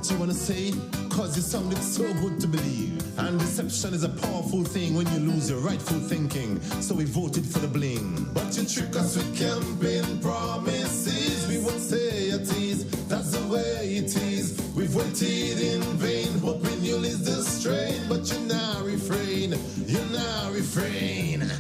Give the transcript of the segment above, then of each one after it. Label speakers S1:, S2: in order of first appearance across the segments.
S1: what you wanna say, cause you sounded so good to believe. And deception is a powerful thing when you lose your rightful thinking. So we voted for the bling. But you trick us with campaign promises. We won't say a tease, that's the way it is. We've waited in vain, hoping you'll ease the strain. But you now refrain, you now refrain.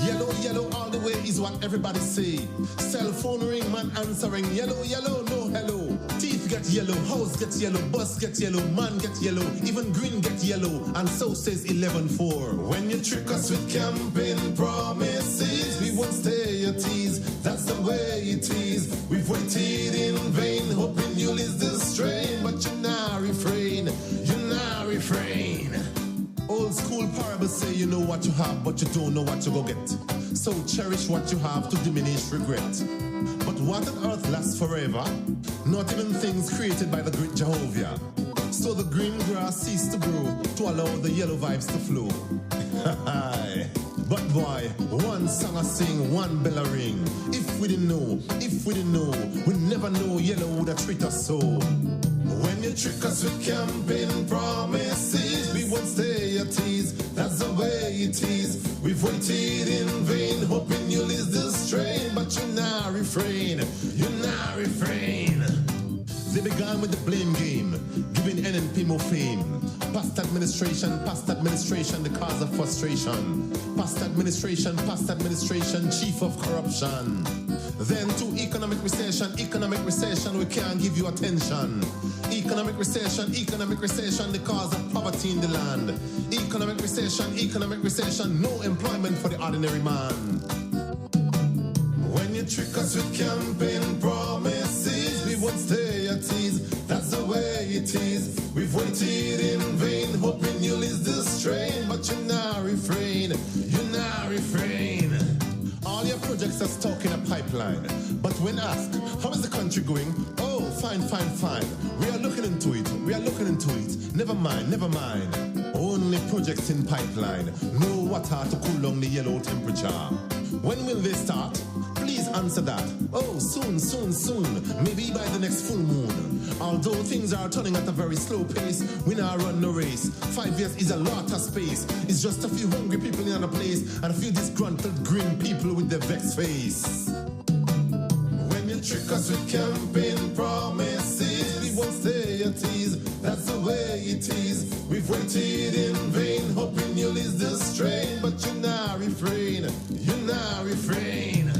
S1: Yellow, yellow all the way is what everybody say. Cell phone ring, man answering. Yellow, yellow, no hello. Teeth get yellow, house get yellow, bus get yellow, man get yellow, even green get yellow, and so says 11-4. When you trick us with campaign promises, we won't stay a tease, that's the way it is. We've waited in vain, hoping you'll ease the strain. But you now refrain, you now refrain. Old school parables say you know what you have, but you don't know what you go get. So cherish what you have to diminish regret. But what on earth lasts forever? Not even things created by the great Jehovah. So the green grass ceased to grow to allow the yellow vibes to flow. But boy, one song I sing, one bell a ring. If we didn't know, we never know yellow would have treat us so. When you trick us with campaign promises, we won't stay a tease, that's the way it is. We've waited in vain, hoping you'll ease the strain. But you now refrain, you now refrain. They began with the blame game, giving NNP more fame. Past administration, the cause of frustration. Past administration, chief of corruption. Then to economic recession, we can't give you attention. Economic recession, the cause of poverty in the land. Economic recession, no employment for the ordinary man. When you trick us with campaign promises, we won't stay at ease, that's the way it is. We've waited in vain, hoping you'll ease the strain. But you now refrain, you now refrain. All your projects are stuck in a pipeline. But when asked, how is the country going? Oh, fine. We are looking into it. Never mind. Only projects in pipeline. No water to cool down the yellow temperature. When will they start? Please answer that. Oh, soon. Maybe by the next full moon. Although things are turning at a very slow pace, we now run no race. 5 years is a lot of space. It's just a few hungry people in a place and a few disgruntled green people with their vexed face. When you trick us with campaign promises, we won't stay at ease, that's the way it is. We've waited in vain, hoping you'll ease the strain. But you now refrain, you now refrain.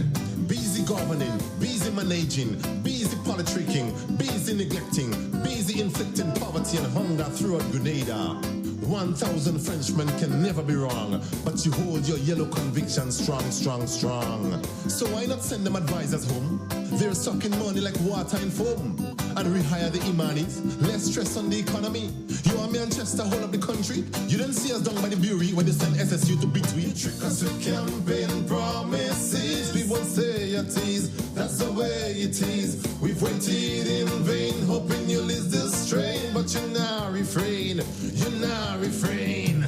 S1: Busy governing, busy managing, busy politicking, busy neglecting, busy inflicting poverty and hunger throughout Grenada. 1,000 Frenchmen can never be wrong, but you hold your yellow conviction strong. So why not send them advisors home? They're sucking money like water in foam. And rehire the Imanis, less stress on the economy. You and Manchester hold up the country. You didn't see us down by the Bury when they send SSU to between. Trick us with campaign promises, we won't say a tease, that's the way it is. We've waited in vain, hoping you'll ease the strain. But you now refrain, you now refrain.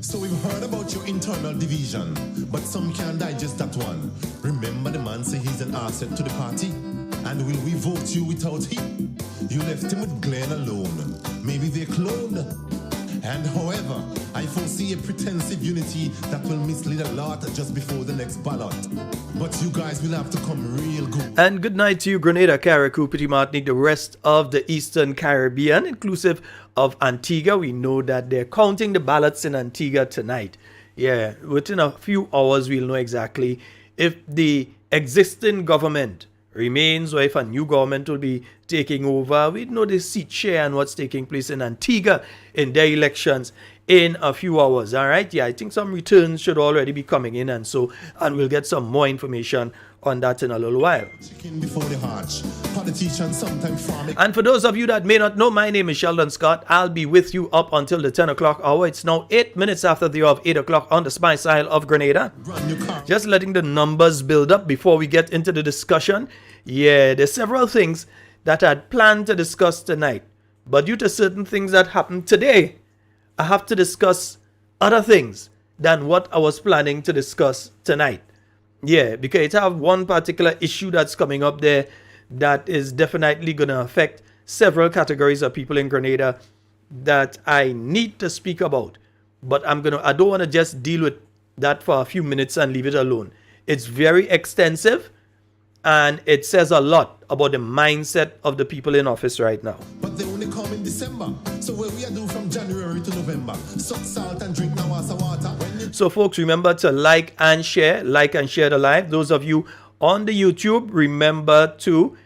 S1: So we've heard about your internal division, but some can't digest that one. Remember the man say he's an asset to the party? And will we vote you without him? You left him with Glenn alone. Maybe they're cloned. And however, I foresee a pretensive unity that will mislead a lot just before the next ballot. But you guys will have to come real good.
S2: And good night to you, Grenada, Carriacou, Petit Martinique, the rest of the Eastern Caribbean, inclusive of Antigua. We know that they're counting the ballots in Antigua tonight. Yeah, within a few hours, we'll know exactly if the existing government remains or if a new government will be taking over. We know the seat share and what's taking place in Antigua in their elections in a few hours. All right. Yeah, I think some returns should already be coming in and we'll get some more information on that in a little while. And for those of you that may not know, my name is Sheldon Scott. I'll be with you up until the 10 o'clock hour. It's now 8 minutes after the hour of 8 o'clock on the Spice Isle of Grenada. Just letting the numbers build up before we get into the discussion. Yeah, there's several things that I had planned to discuss tonight. But due to certain things that happened today, I have to discuss other things than what I was planning to discuss tonight. Yeah, because I have one particular issue that's coming up there that is definitely going to affect several categories of people in Grenada that I need to speak about. But I don't want to just deal with that for a few minutes and leave it alone. It's very extensive, and it says a lot about the mindset of the people in office right now.
S1: But they only come in December. So what we are doing from January to November, suck salt and drink Nawasa water.
S2: So folks, remember to like and share the live. Those of you on the YouTube, remember to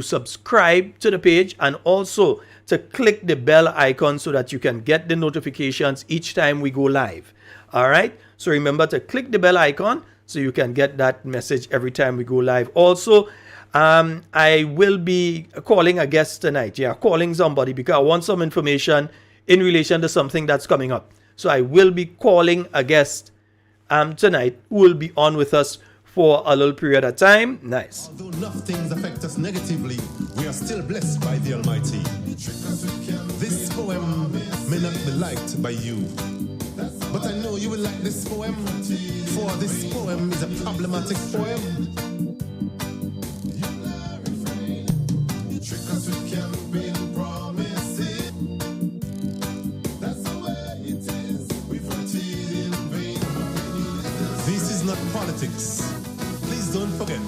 S2: subscribe to the page and also to click the bell icon so that you can get the notifications each time we go live. All right. So remember to click the bell icon so you can get that message every time we go live. Also, I will be calling a guest tonight. Yeah, calling somebody because I want some information in relation to something that's coming up. So I will be calling a guest tonight who will be on with us for a little period of time. Nice.
S1: Although enough things affect us negatively, we are still blessed by the Almighty. This poem may not be liked by you, but I know you will like this poem, for this poem is a problematic poem. This is not politics. Please don't forget,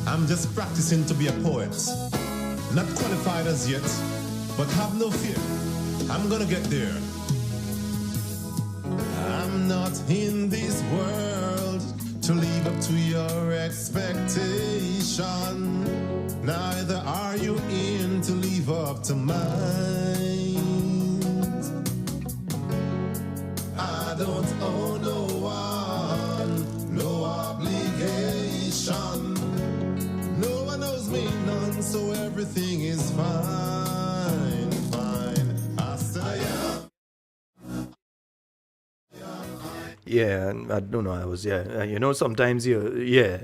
S1: I'm just practicing to be a poet. Not qualified as yet, but have no fear. I'm gonna get there. I'm not in this world to live up to your expectation. Neither are you in to live up to mine. I don't owe no one, no obligation. No one owes me none, so everything is fine, fine. I said I am.
S2: Yeah, I don't know. I was, sometimes yeah.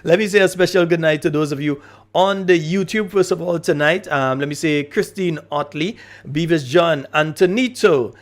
S2: Let me say a special good night to those of you on the YouTube. First of all, tonight, let me say Christine Otley, Beavis John, Antonito,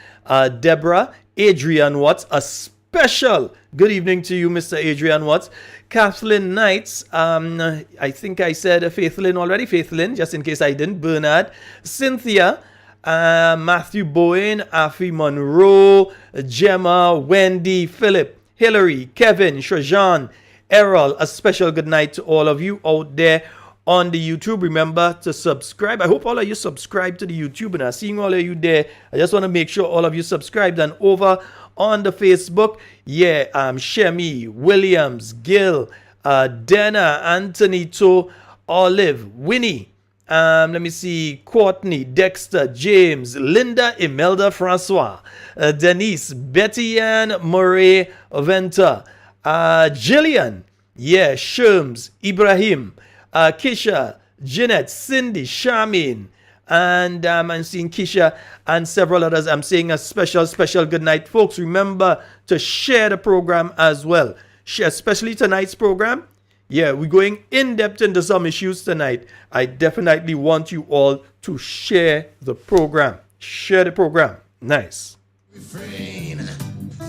S2: Deborah, Adrian Watts, a special good evening to you, Mr. Adrian Watts. Kathleen Knights, I think I said Faithlin already. Faithlin, just in case I didn't. Bernard, Cynthia, Matthew Bowen, Afi Monroe, Gemma, Wendy, Philip, Hillary, Kevin, Shajan, Errol. A special good night to all of you out there on the YouTube. Remember to subscribe. I hope all of you subscribe to the YouTube, and I'm seeing all of you there. I just want to make sure all of you subscribed. And over on the Facebook, Shemi, Williams, Gil, Dana, Anthony, To, Olive, Winnie, let me see, Courtney, Dexter, James, Linda, Imelda, Francois, Denise, Betty Ann, Murray, Venta, Jillian, Sherms, Ibrahim, Kisha, Jeanette, Cindy, Charmaine, and I'm seeing Kisha and several others. I'm saying a special good night. Folks, remember to share the program as well. Share, especially tonight's program. Yeah, we're going in depth into some issues tonight. I definitely want you all to share the program. Share the program. Nice.
S1: Refrain.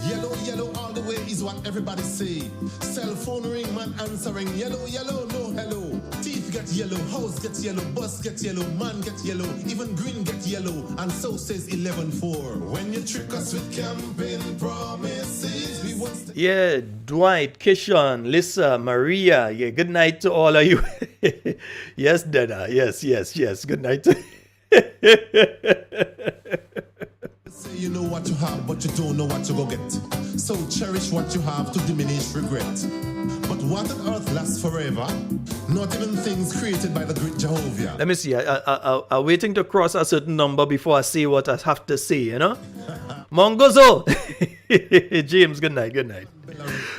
S1: Yellow, yellow all the way is what everybody say. Cell phone ring, man answering. Yellow, yellow, no hello. Teeth get yellow, house get yellow, bus get yellow, man get yellow, even green get yellow, and so says 11-4. When you trick us with campaign promises, we want to...
S2: Yeah, Dwight, Kishon, Lisa, Maria. Yeah, good night to all of you. Yes, Dada. Yes. Good night to
S1: Say you know what you have, but you don't know what you go get. So cherish what you have to diminish regret. But what on earth lasts forever? Not even things created by the great Jehovah.
S2: Let me see. I'm waiting to cross a certain number before I say what I have to say, you know? Mongozo! James, good night.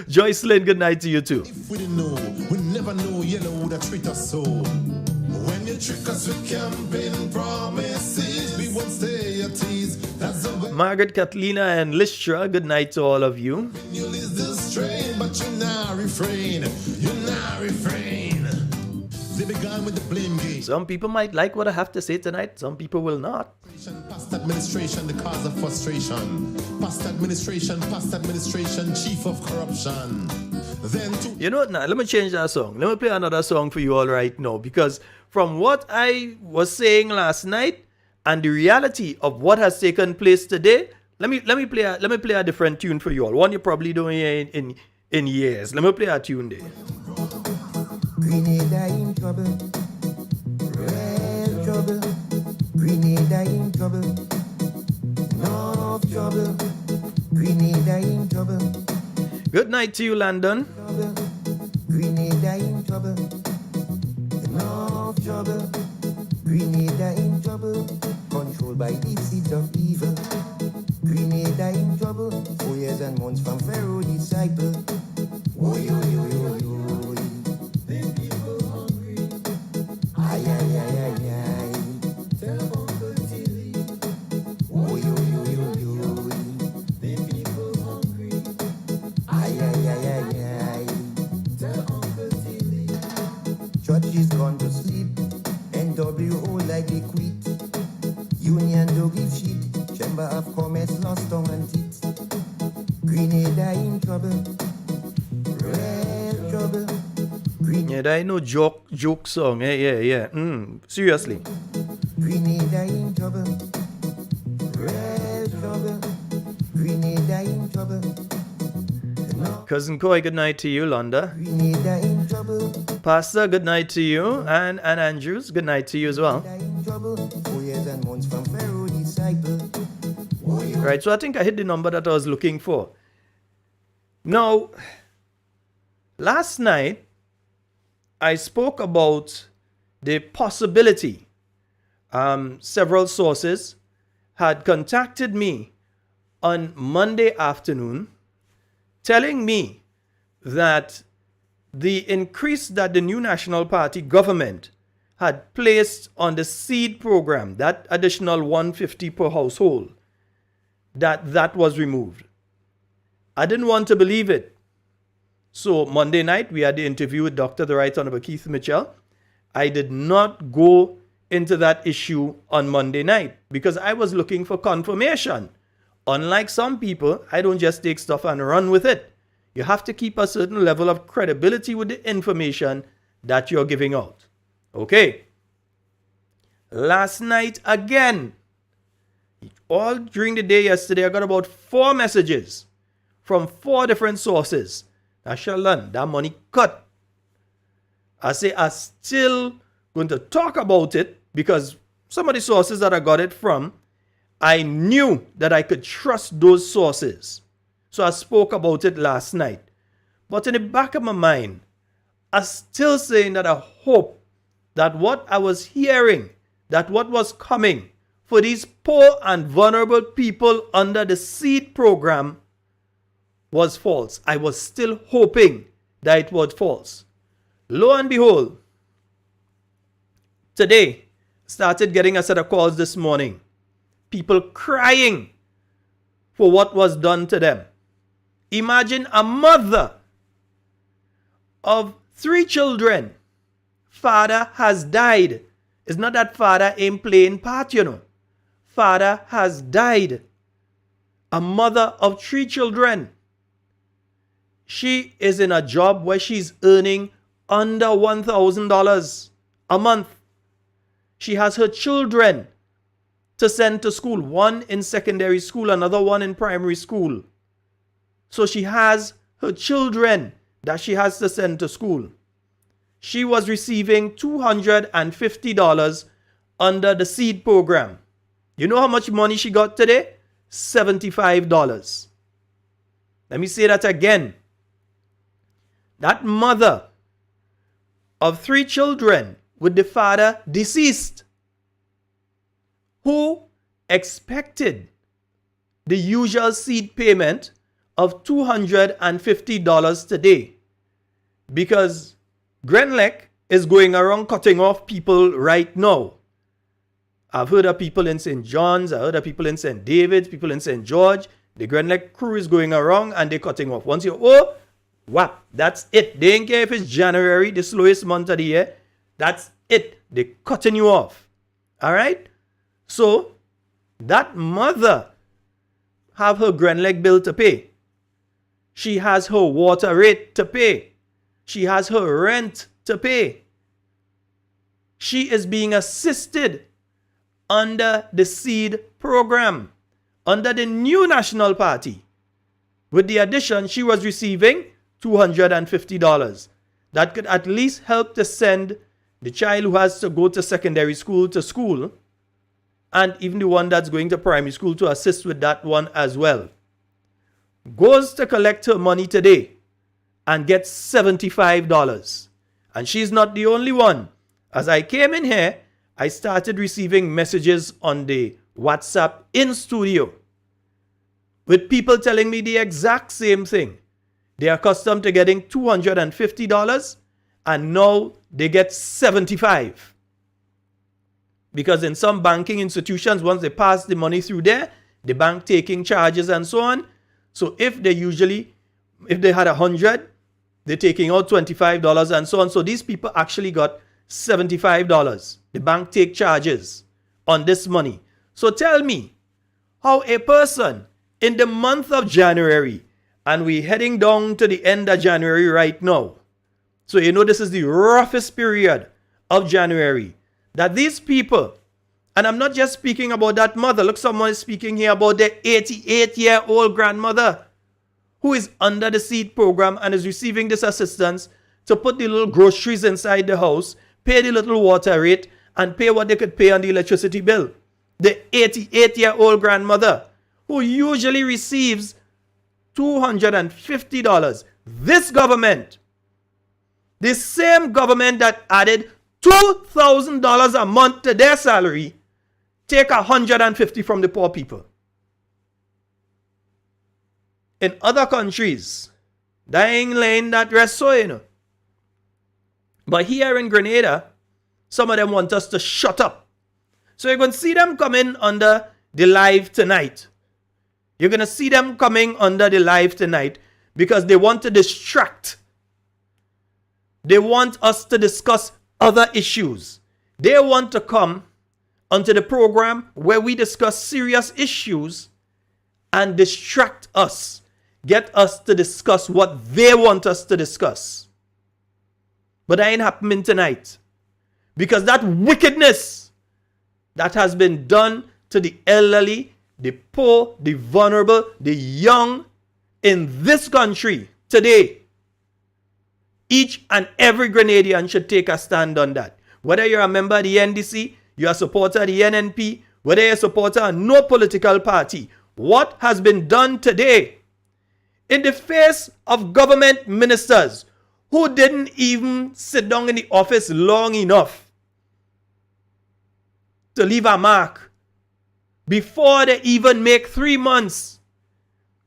S2: Joycelyn, good night to you too.
S1: If we didn't know, we never know yellow would have treated us so. When you trick us with campaign promises, we won't stay at ease. That's the way.
S2: Margaret, Katlina, and Lystra, good night to all of you.
S1: You lose this train, but you now refrain. They began with the blame game.
S2: Some people might like what I have to say tonight. Some people will not.
S1: Past administration, the cause of frustration. Past administration, chief of corruption. Then to
S2: You know what? Now, let me change that song. Let me play another song for you all right now. Because from what I was saying last night and the reality of what has taken place today, let me play a different tune for you all. One you probably don't hear in years. Let me play a tune there.
S3: Grenada in trouble, real trouble. Grenada in trouble, no trouble. Grenada in trouble,
S2: Good night to you, Landon.
S3: trouble. Grenada in trouble, no trouble. Grenada in trouble, controlled by the seeds of evil. Grenada in trouble, 4 years and months from Pharaoh disciple. Oy, oy, oy, oy, oy. Ay, ay, ay, ay, ay. Oy, oy, oy, oy, oy. Ay, ay, ay, ay, ay. Church is gone to sleep. NWO like they quit. Union don't give shit. Chamber of Commerce lost tongue and teeth. Grenada in trouble. Real trouble.
S2: Yeah, that ain't no joke song. Yeah. Seriously.
S3: Grenada in trouble. Real trouble. Grenada in trouble. No,
S2: Cousin Koi, good night to you, Londa.
S3: Grenada in trouble.
S2: Pastor, good night to you. And Andrews, good night to you as well.
S3: Grenada in trouble. 4 years and months from Pharaoh disciple.
S2: Right, so I think I hit the number that I was looking for. Now, last night, I spoke about the possibility. Several sources had contacted me on Monday afternoon telling me that the increase that the new National Party government had placed on the seed program, that additional $150 per household, that was removed. I didn't want to believe it. So Monday night, we had the interview with Dr. the Right Honorable Keith Mitchell. I did not go into that issue on Monday night because I was looking for confirmation. Unlike some people, I don't just take stuff and run with it. You have to keep a certain level of credibility with the information that you're giving out. Okay. Last night again, all during the day yesterday, I got about 4 messages from 4 different sources. I shall learn that money cut. I say I'm still going to talk about it because some of the sources that I got it from, I knew that I could trust those sources. So I spoke about it last night. But in the back of my mind, I'm still saying that I hope that what I was hearing, that what was coming for these poor and vulnerable people under the seed program was false. I was still hoping that it was false. Lo and behold, today, started getting a set of calls this morning. People crying for what was done to them. Imagine a mother of 3 children. Father has died. It's not that father ain't playing part, you know. Father has died. A mother of 3 children. She is in a job where she's earning under $1,000 a month. She has her children to send to school. One in secondary school, another one in primary school. So she has her children that she has to send to school. She was receiving $250 under the seed program. You know how much money she got today? $75. Let me say that again. That mother of 3 children with the father deceased, who expected the usual seed payment of $250 today, because Grenlec is going around cutting off people right now. I've heard of people in St. John's, I heard of people in St. David's, people in St. George. The Grenlec crew is going around and they're cutting off. Once you whap, that's it. They don't care if it's January, the slowest month of the year. That's it. They're cutting you off. All right? So, that mother have her Grenlec bill to pay. She has her water rate to pay. She has her rent to pay. She is being assisted under the SEED program, under the new National Party. With the addition, she was receiving $250. That could at least help to send the child who has to go to secondary school to school, and even the one that's going to primary school to assist with that one as well. Goes to collect her money today and gets $75. And she's not the only one. As I came in here, I started receiving messages on the WhatsApp in studio with people telling me the exact same thing. They are accustomed to getting $250 and now they get $75. Because in some banking institutions, once they pass the money through there, the bank taking charges and so on. So if they had 100, they're taking out $25 and so on. So these people actually got $75. The bank take charges on this money. So tell me how a person in the month of January, and we're heading down to the end of January right now. So you know this is the roughest period of January. That these people, and I'm not just speaking about that mother. Look, someone is speaking here about their 88-year-old grandmother who is under the SEED program and is receiving this assistance to put the little groceries inside the house, pay the little water rate, and pay what they could pay on the electricity bill. The 88-year-old grandmother who usually receives $250. This government, the same government that added $2,000 a month to their salary, take $150 from the poor people. In other countries, they ain't laying that rest so, you know. But here in Grenada, some of them want us to shut up. So you're going to see them coming under the live tonight. You're going to see them coming under the live tonight because they want to distract. They want us to discuss other issues. They want to come onto the program where we discuss serious issues and distract us. Get us to discuss what they want us to discuss. But that ain't happening tonight. Because that wickedness that has been done to the elderly, the poor, the vulnerable, the young in this country today, each and every Grenadian should take a stand on that. Whether you're a member of the NDC, you're a supporter of the NNP, whether you're a supporter of no political party, what has been done today in the face of government ministers who didn't even sit down in the office long enough to leave a mark before they even make 3 months,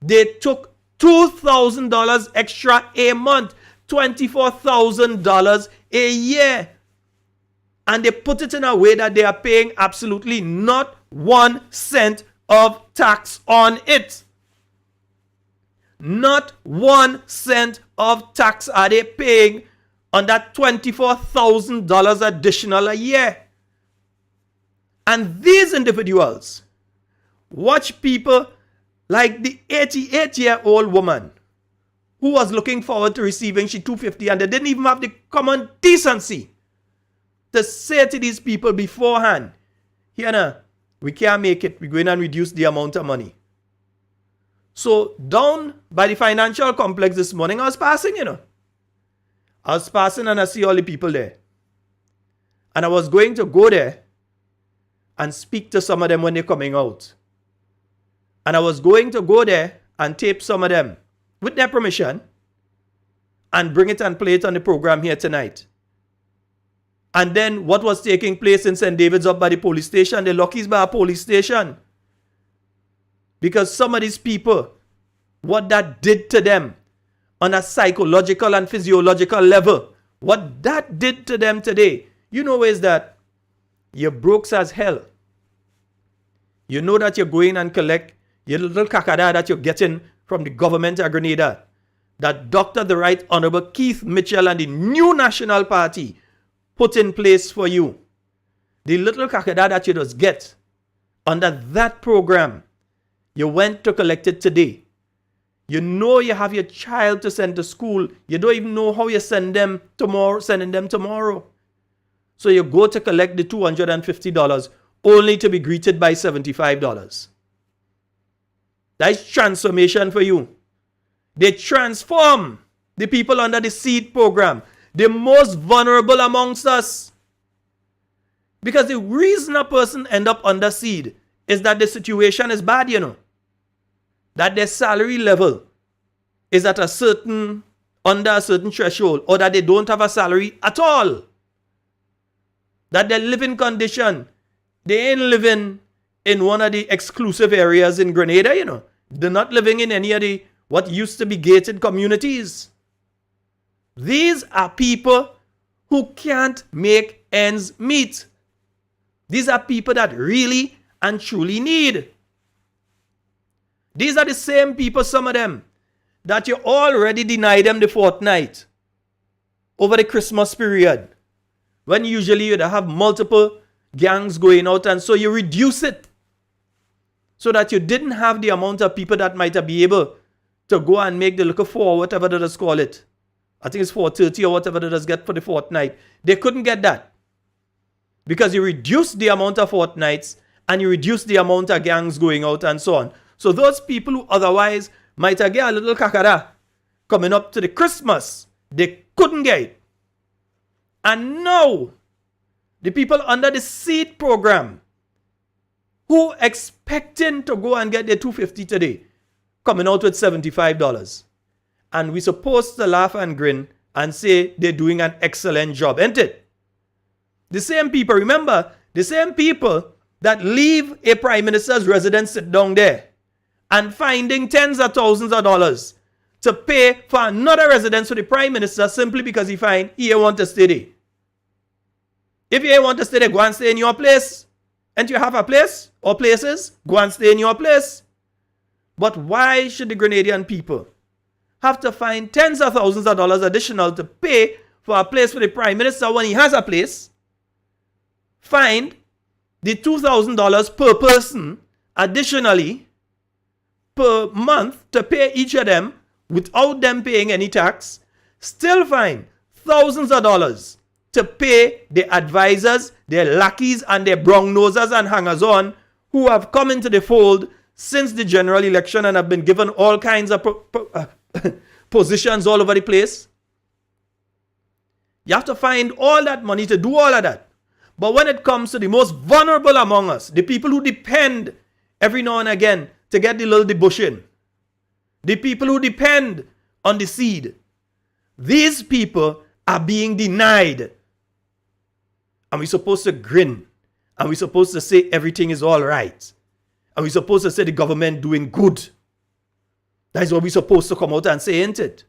S2: they took $2,000 extra a month, $24,000 a year. And they put it in a way that they are paying absolutely not 1 cent of tax on it. Not 1 cent of tax are they paying on that $24,000 additional a year. And these individuals watch people like the 88-year-old woman who was looking forward to receiving she $250 and they didn't even have the common decency to say to these people beforehand, here now, we can't make it. We're going to reduce the amount of money. So down by the financial complex this morning, I was passing, I was passing and I see all the people there. And I was going to go there and speak to some of them when they're coming out. And I was going to go there and tape some of them with their permission and bring it and play it on the program here tonight. And then what was taking place in St. David's up by the police station, the Lucky's by a police station. Because some of these people, what that did to them on a psychological and physiological level, what that did to them today, you know is that you're broke as hell. You know that you're going and collect your little kakada that you're getting from the government of Grenada. That Dr. the Right Honorable Keith Mitchell and the new National Party put in place for you. The little kakada that you just get under that program, you went to collect it today. You know you have your child to send to school. You don't even know how you sending them tomorrow. So you go to collect the $250 only to be greeted by $75. That's transformation for you. They transform the people under the seed program, the most vulnerable amongst us. Because the reason a person end up under seed is that the situation is bad, that their salary level is at under a certain threshold, or that they don't have a salary at all. That their living condition, they ain't living in one of the exclusive areas in Grenada, They're not living in any of the what used to be gated communities. These are people who can't make ends meet. These are people that really and truly need. These are the same people, some of them, that you already deny them the fortnight over the Christmas period, when usually you'd have multiple gangs going out, and so you reduce it so that you didn't have the amount of people that might be able to go and make the look for whatever they just call it. I think it's 430 or whatever they just get for the fortnight. They couldn't get that because you reduced the amount of fortnights and you reduced the amount of gangs going out and so on. So those people who otherwise might have get a little kakara coming up to the Christmas, they couldn't get it. And now, the people under the seed program who expecting to go and get their $250 today, coming out with $75. And we're supposed to laugh and grin and say they're doing an excellent job, ain't it? The same people, remember, the same people that leave a prime minister's residence sit down there and finding tens of thousands of dollars to pay for another residence for the prime minister simply because he find he want to stay there. If you want to stay there, go and stay in your place. And you have a place or places, go and stay in your place. But why should the Grenadian people have to find tens of thousands of dollars additional to pay for a place for the prime minister when he has a place? Find the $2,000 per person additionally per month to pay each of them without them paying any tax. Still find thousands of dollars to pay the advisors, their lackeys, and their brown nosers and hangers-on who have come into the fold since the general election and have been given all kinds of positions all over the place. You have to find all that money to do all of that. But when it comes to the most vulnerable among us, the people who depend every now and again to get the little debushing, the people who depend on the seed, these people are being denied. And we're supposed to grin. And we're supposed to say everything is all right. And we're supposed to say the government doing good. That is what we're supposed to come out and say, ain't it?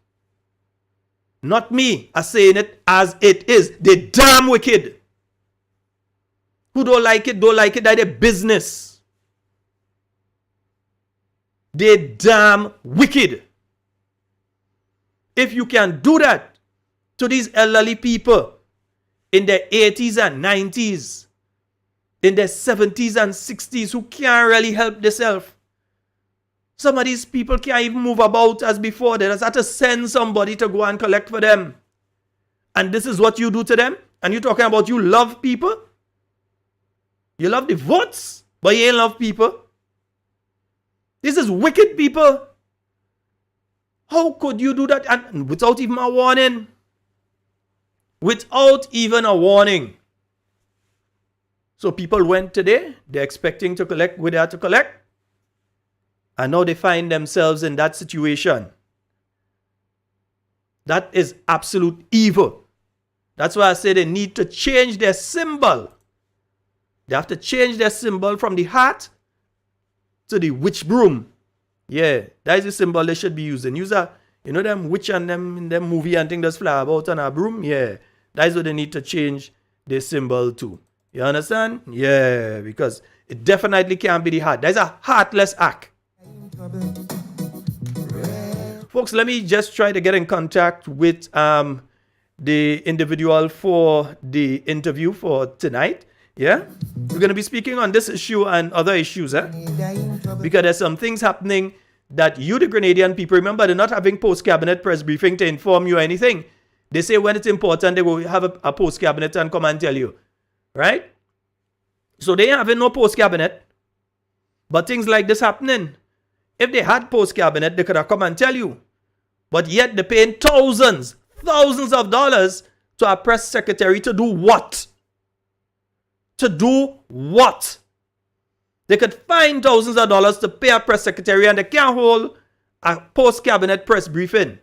S2: Not me are saying it as it is. They damn wicked. Who don't like it, that their business. They damn wicked. If you can do that to these elderly people in their 80s and 90s, in their 70s and 60s who can't really help themselves. Some of these people can't even move about as before. They just have to send somebody to go and collect for them. And this is what you do to them? And you're talking about you love people? You love the votes, but you ain't love people? This is wicked people. How could you do that? And without even a warning. Without even a warning. So people went today. They're expecting to collect where they had to collect. And now they find themselves in that situation. That is absolute evil. That's why I say they need to change their symbol. They have to change their symbol from the hat to the witch broom. Yeah, that is the symbol they should be using. Use a, them witch and them in them movie and thing that's fly about on a broom. Yeah, that is what they need to change their symbol to. You understand? Yeah, because it definitely can't be the hat. That is a heartless act. Folks, let me just try to get in contact with the individual for the interview for tonight. Yeah, we're going to be speaking on this issue and other issues, because there's some things happening that you, the Grenadian people, remember, they're not having post-cabinet press briefing to inform you anything. They say when it's important, they will have a post-cabinet and come and tell you. Right? So they ain't having no post-cabinet. But things like this happening. If they had post-cabinet, they could have come and tell you. But yet they're paying thousands of dollars to a press secretary to do what? To do what? They could find thousands of dollars to pay a press secretary and they can't hold a post-cabinet press briefing.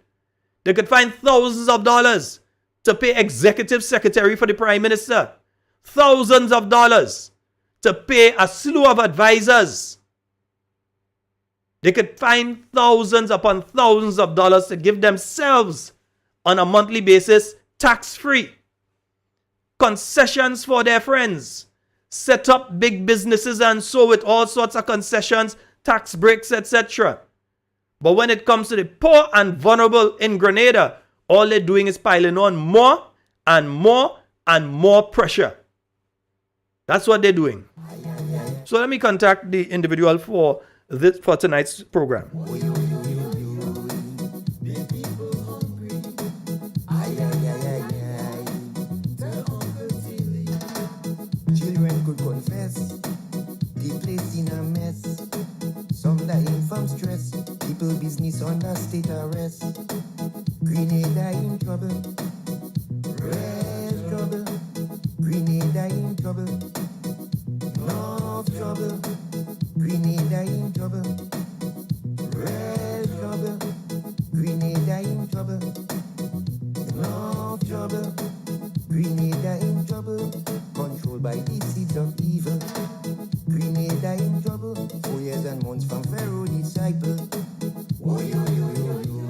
S2: They could find thousands of dollars to pay executive secretary for the prime minister. Thousands of dollars to pay a slew of advisors. They could find thousands upon thousands of dollars to give themselves on a monthly basis tax-free. Concessions for their friends. Set up big businesses and so with all sorts of concessions, tax breaks, etc. But when it comes to the poor and vulnerable in Grenada, all they're doing is piling on more and more and more pressure. That's what they're doing. So let me contact the individual for tonight's program.
S3: Children could confess, the place in a mess. Some dying from stress, people business under state arrest. Grenada in trouble, red trouble. Grenada in trouble, north trouble. Grenada in trouble, red trouble. Grenada in trouble, north trouble. Grenada in trouble, controlled by the seeds of evil. Grenada in trouble, 4 years and months from Pharaoh disciple. Oh, yo, yo, yo, yo.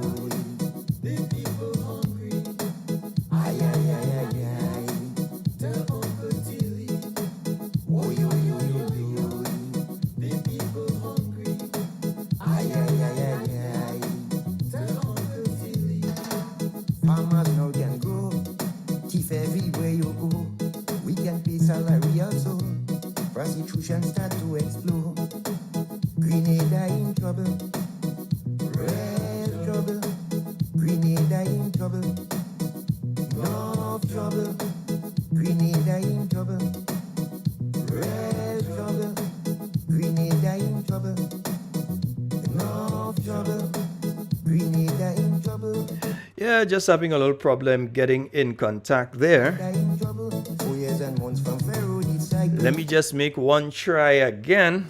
S3: The people hungry. Ay, ay, ay, ay, ay. Tell Uncle Tilly. Oh, yo, yo, yo, yo. The people hungry. Ay, ay, ay, ay, ay. Tell Uncle Tilly. Farmers now can grow. Thief everywhere you go. We can pay salary also. Prostitution start to explode. Grenada in trouble. Red trouble. Grenada in trouble. North trouble. Grenada in trouble. Red trouble. Grenada in trouble. North trouble. Grenada in trouble.
S2: Yeah, just having a little problem getting in contact there. Let me just make one try again.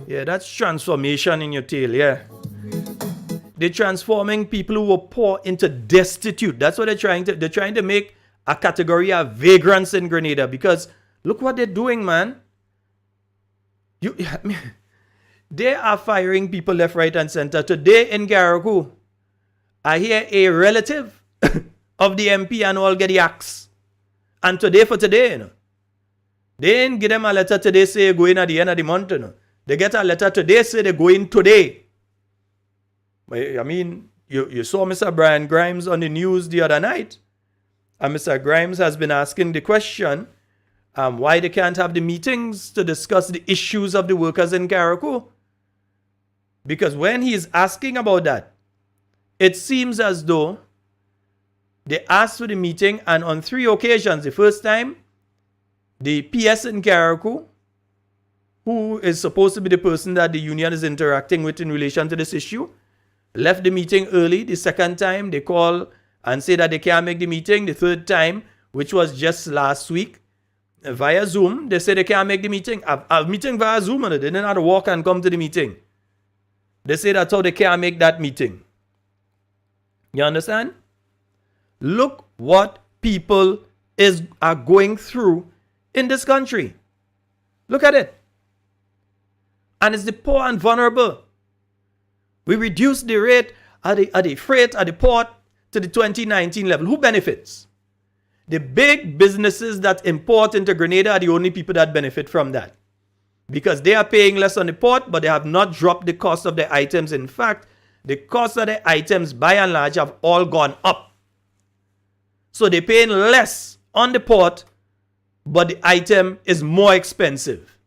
S2: Yeah, that's transformation in your tail, yeah. They're transforming people who were poor into destitute. That's what they're trying to make a category of vagrants in Grenada, because look what they're doing, man. They are firing people left, right, and center. Today in Garrigu, I hear a relative of the MP and all get the axe. And today for today, you know. They didn't give them a letter today say go in at the end of the month, you know. They get a letter today say they go in today. I mean, you saw Mr. Brian Grimes on the news the other night. And Mr. Grimes has been asking the question, why they can't have the meetings to discuss the issues of the workers in Garrigu. Because when he is asking about that, it seems as though they asked for the meeting, and on 3 occasions, the first time, the PS in Garrigu, who is supposed to be the person that the union is interacting with in relation to this issue, left the meeting early. The second time, they call and say that they can't make the meeting. The third time, which was just last week, via Zoom, they say they can't make the meeting. A meeting via Zoom, and they didn't have to walk and come to the meeting. They say that's how they can't make that meeting. You understand? Look what people are going through in this country. Look at it. And it's the poor and vulnerable. We reduced the rate at the freight at the port to the 2019 level. Who benefits? The big businesses that import into Grenada are the only people that benefit from that. Because they are paying less on the port, but they have not dropped the cost of the items. In fact, the cost of the items by and large have all gone up. So they're paying less on the pot, but the item is more expensive.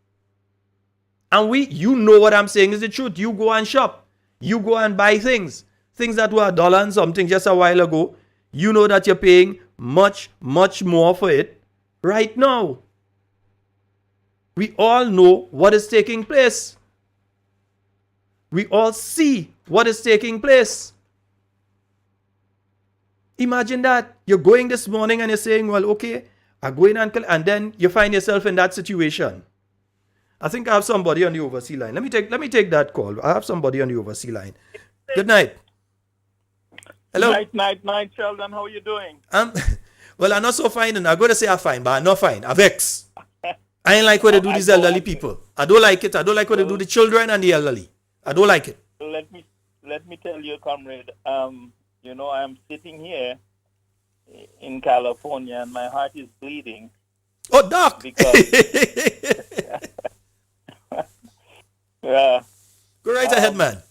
S2: And you know what I'm saying is the truth. You go and shop. You go and buy things that were $1 and something just a while ago. You know that you're paying much, much more for it right now. We all know what is taking place. We all see what is taking place. Imagine that. You're going this morning and you're saying, well, okay, I'm going and then you find yourself in that situation. I think I have somebody on the overseas line. Let me take that call. I have somebody on the overseas line. Good night. Hello.
S4: Night, Sheldon. How are you doing?
S2: Well, I'm not so fine, and I'm going to say I'm fine, but I'm not fine. I'm vexed. I ain't like what they do these elderly people. I don't like it. I don't like what they do the children and the elderly. I don't like it.
S4: Let me tell you, comrade. You know, I'm sitting here in California, and my heart is bleeding.
S2: Oh, Doc.
S4: Because
S2: go right ahead, man.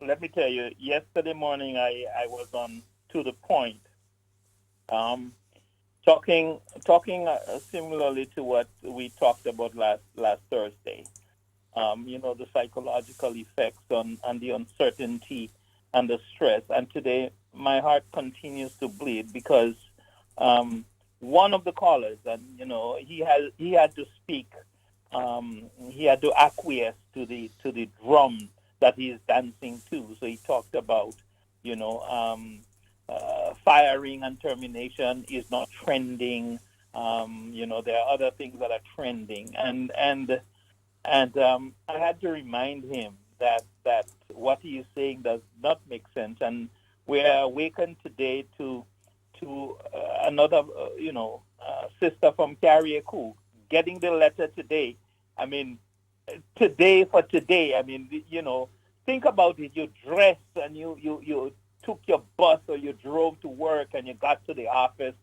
S4: Let me tell you, yesterday morning I was on To The Point, talking similarly to what we talked about last Thursday. You know, the psychological effects on the uncertainty and the stress. And today my heart continues to bleed because one of the callers, and you know, he had to speak. He had to acquiesce to the drum that he's dancing to. So he talked about, you know, firing and termination is not trending. You know, there are other things that are trending, and I had to remind him that what he is saying does not make sense, and we are awakened today to another, sister from Carriacou getting the letter today. I mean, today for today. I mean, you know, think about it. You dressed and you took your bus or you drove to work and you got to the office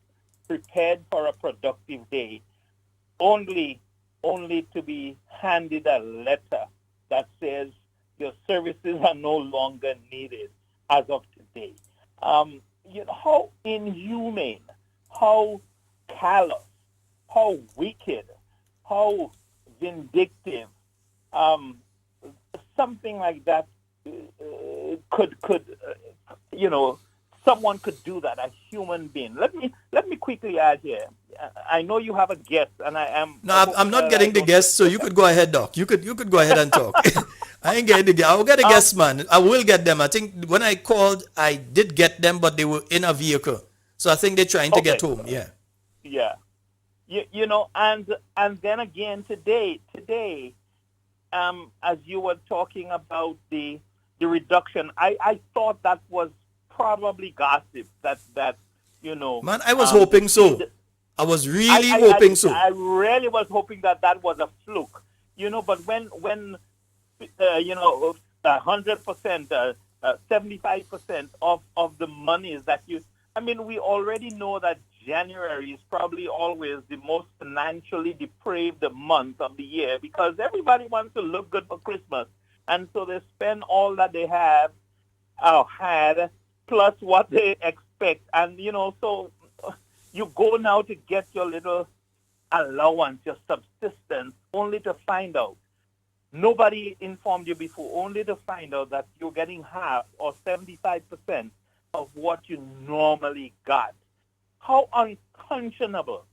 S4: prepared for a productive day, only to be handed a letter that says your services are no longer needed as of today. You know, how inhumane, how callous, how wicked, how vindictive, something like that could you know, someone could do that, a human being. Let me quickly add here. I know you have a guest, and I am.
S2: No, I'm not getting the guest, so you could go ahead, Doc. You could go ahead and talk. I ain't getting the guest. I'll get a guest, man. I will get them. I think when I called, I did get them, but they were in a vehicle, so I think they're trying to get home. Yeah.
S4: Yeah. You know, and then again today, as you were talking about the reduction, I thought that was probably gossip. That you know.
S2: Man, I was hoping so. I was really hoping so.
S4: I really was hoping that was a fluke. You know, but when you know, 100%, 75% of the monies that I mean, we already know that January is probably always the most financially depraved month of the year because everybody wants to look good for Christmas. And so they spend all that they have or had plus what they expect. And, you know, so you go now to get your little allowance, your subsistence, only to find out. Nobody informed you before, only to find out that you're getting half or 75% of what you normally got. How unconscionable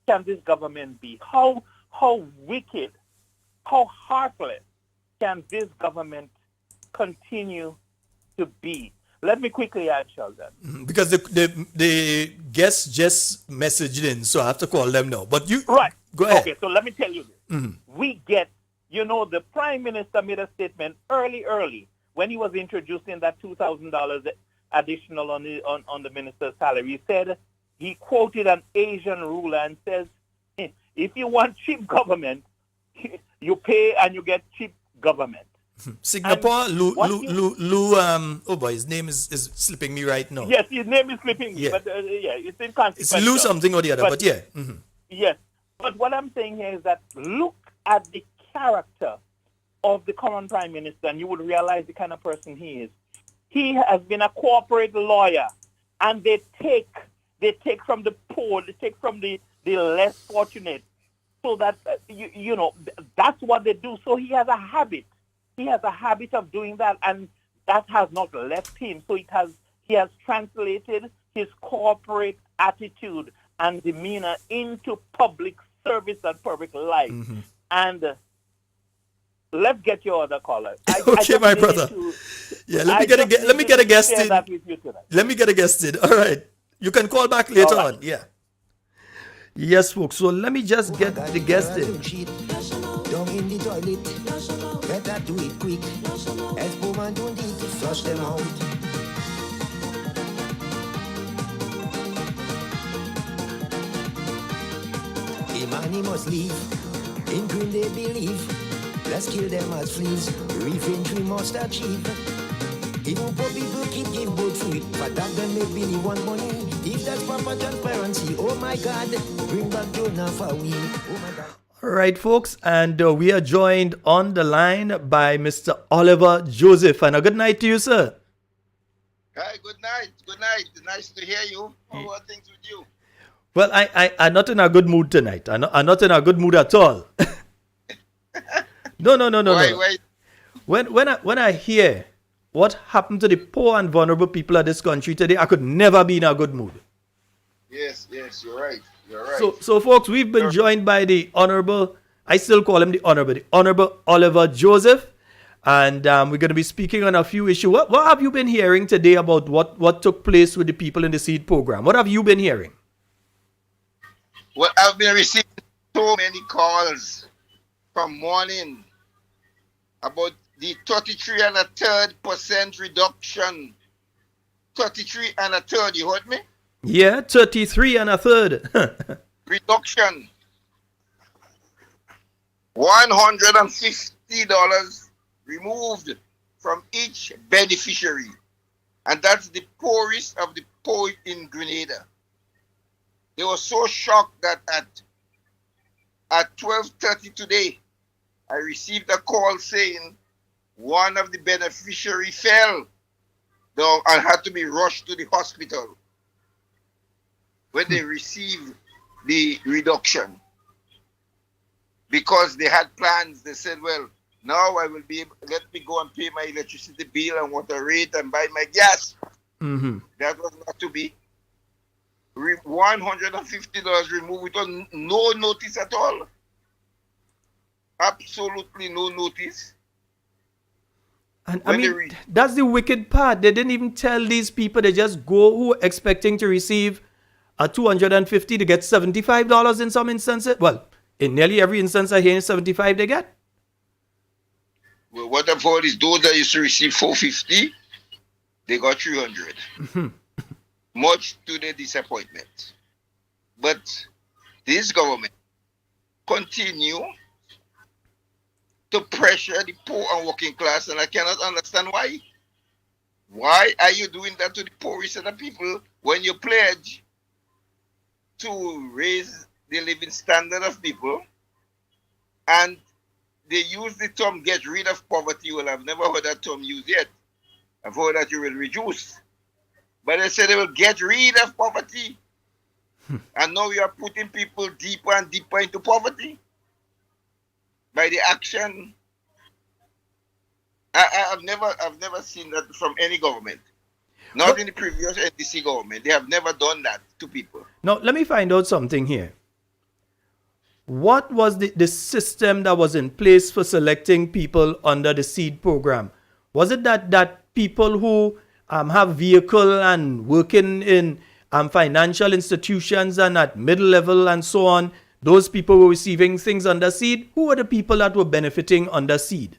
S4: can this government be? How wicked, how heartless can this government continue to be? Let me quickly add, Sheldon.
S2: Because the guests just messaged in, so I have to call them now. But you go ahead.
S4: Okay, so let me tell you this. Mm-hmm. We get, you know, the Prime Minister made a statement early when he was introducing that $2,000 additional on the minister's salary. He said, he quoted an Asian ruler and says, if you want cheap government, you pay and you get cheap government.
S2: Singapore, oh boy, his name is slipping me right now.
S4: Yes, his name is slipping me, but it's inconsequential.
S2: It's Lou something or the other, but yeah. Mm-hmm.
S4: Yes, but what I'm saying here is that look at the character of the current Prime Minister and you would realize the kind of person he is. He has been a corporate lawyer and they They take from the poor, they take from the less fortunate, so that that's what they do. So he has a habit. He has a habit of doing that, and that has not left him. So he has translated his corporate attitude and demeanor into public service and public life. And let's get your other caller.
S2: Okay, my brother. Let me get a guest in. Let me get a guest in. All right. You can call back later on. Yeah. Yes, folks. So let me just get the guest in.
S3: Down in the toilet. Better do it quick. As woman don't need to flush them out. The money must leave. In green they believe. Let's kill them as fleas. Revenge we must achieve. Even poor people keep give good food. But that them make really want money. If that's proper transparency, oh my God, bring back Jonah for we. Oh my God.
S2: All right, folks, and we are joined on the line by Mr. Oliver Joseph. And a good night to you, sir.
S5: Hi, good night. Good night. Nice to hear you. How are things with you?
S2: Well, I'm not in a good mood tonight. I'm not in a good mood at all. No.
S5: Why?
S2: When I hear what happened to the poor and vulnerable people of this country today, I could never be in a good mood.
S5: Yes, you're right. You're right.
S2: So folks, we've been joined by the Honorable, I still call him the Honorable Oliver Joseph, and we're going to be speaking on a few issues. What have you been hearing today about what took place with the people in the seed program? What have you been hearing?
S5: Well, I've been receiving so many calls from morning about the 33 and a third % reduction. 33 and a third, you heard me?
S2: Yeah, 33 and a third.
S5: Reduction. $150 removed from each beneficiary. And that's the poorest of the poor in Grenada. They were so shocked that at 12:30 today, I received a call saying one of the beneficiaries fell down and had to be rushed to the hospital when they received the reduction. Because they had plans, they said, well, now I will be able, let me go and pay my electricity bill and water rate and buy my gas. That was not to be. $150 removed without no notice at all. Absolutely no notice.
S2: And I mean, that's the wicked part. They didn't even tell these people. They just go who expecting to receive a $250 to get $75 in some instances. Well, in nearly every instance I hear $75 they get.
S5: Well, what about is those that used to receive $450, they got $300. Much to their disappointment. But this government continue to pressure the poor and working class, and I cannot understand why. Why are you doing that to the poorest of the people when you pledge to raise the living standard of people? And they use the term get rid of poverty. Well, I've never heard that term used yet. I've heard that you will reduce. But they say they will get rid of poverty. And now you are putting people deeper and deeper into poverty by the action. I've never seen that from any government. Not in the previous NDC government. They have never done that to people.
S2: Now, let me find out something here. What was the system that was in place for selecting people under the seed program? Was it that people who have vehicle and working in financial institutions and at middle level and so on, those people were receiving things under seed? Who were the people that were benefiting under seed?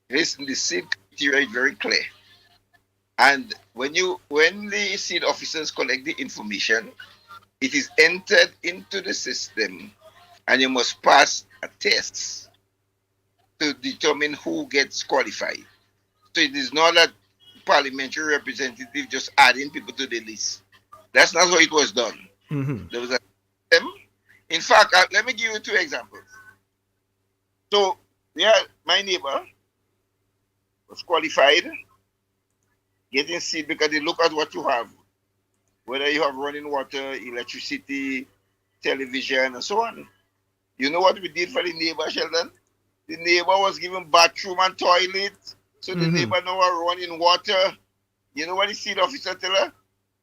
S5: Listen, the seed criteria is very clear. And when the seed officers collect the information, it is entered into the system and you must pass a test to determine who gets qualified. So it is not that parliamentary representative just adding people to the list. That's not how it was done. There was a system. In fact, let me give you 2 examples. So my neighbor was qualified, getting seed because they look at what you have. whether you have running water, electricity, television, and so on. You know what we did for the neighbor, Sheldon? The neighbor was given bathroom and toilet, so the neighbor now are running water. You know what the seed officer tell her?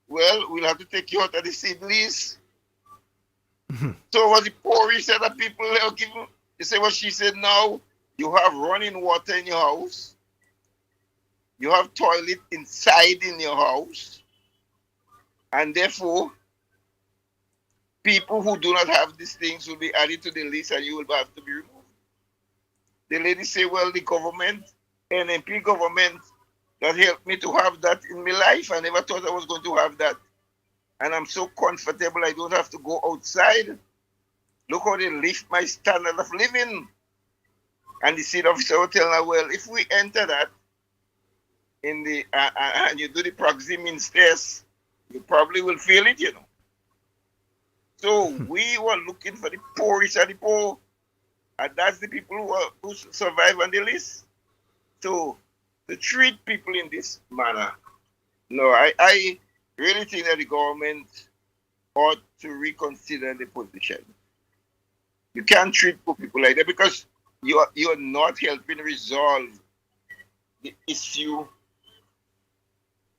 S5: Well, we'll have to take you out of the seed lease. So was the poorest set of people they were given? You say what she said now? You have running water in your house. You have toilet inside in your house. And therefore, people who do not have these things will be added to the list and you will have to be removed. The lady say, well, the government, NMP government, that helped me to have that in my life. I never thought I was going to have that. And I'm so comfortable I don't have to go outside. Look how they lift my standard of living. And the seed officer will tell her, well, if we enter that in the and you do the proximity test, you probably will feel it, you know. So we were looking for the poorest of the poor, and that's the people who survive on the list. So to treat people in this manner, no, I really think that the government ought to reconsider the position. You can't treat poor people like that because you're not helping resolve the issue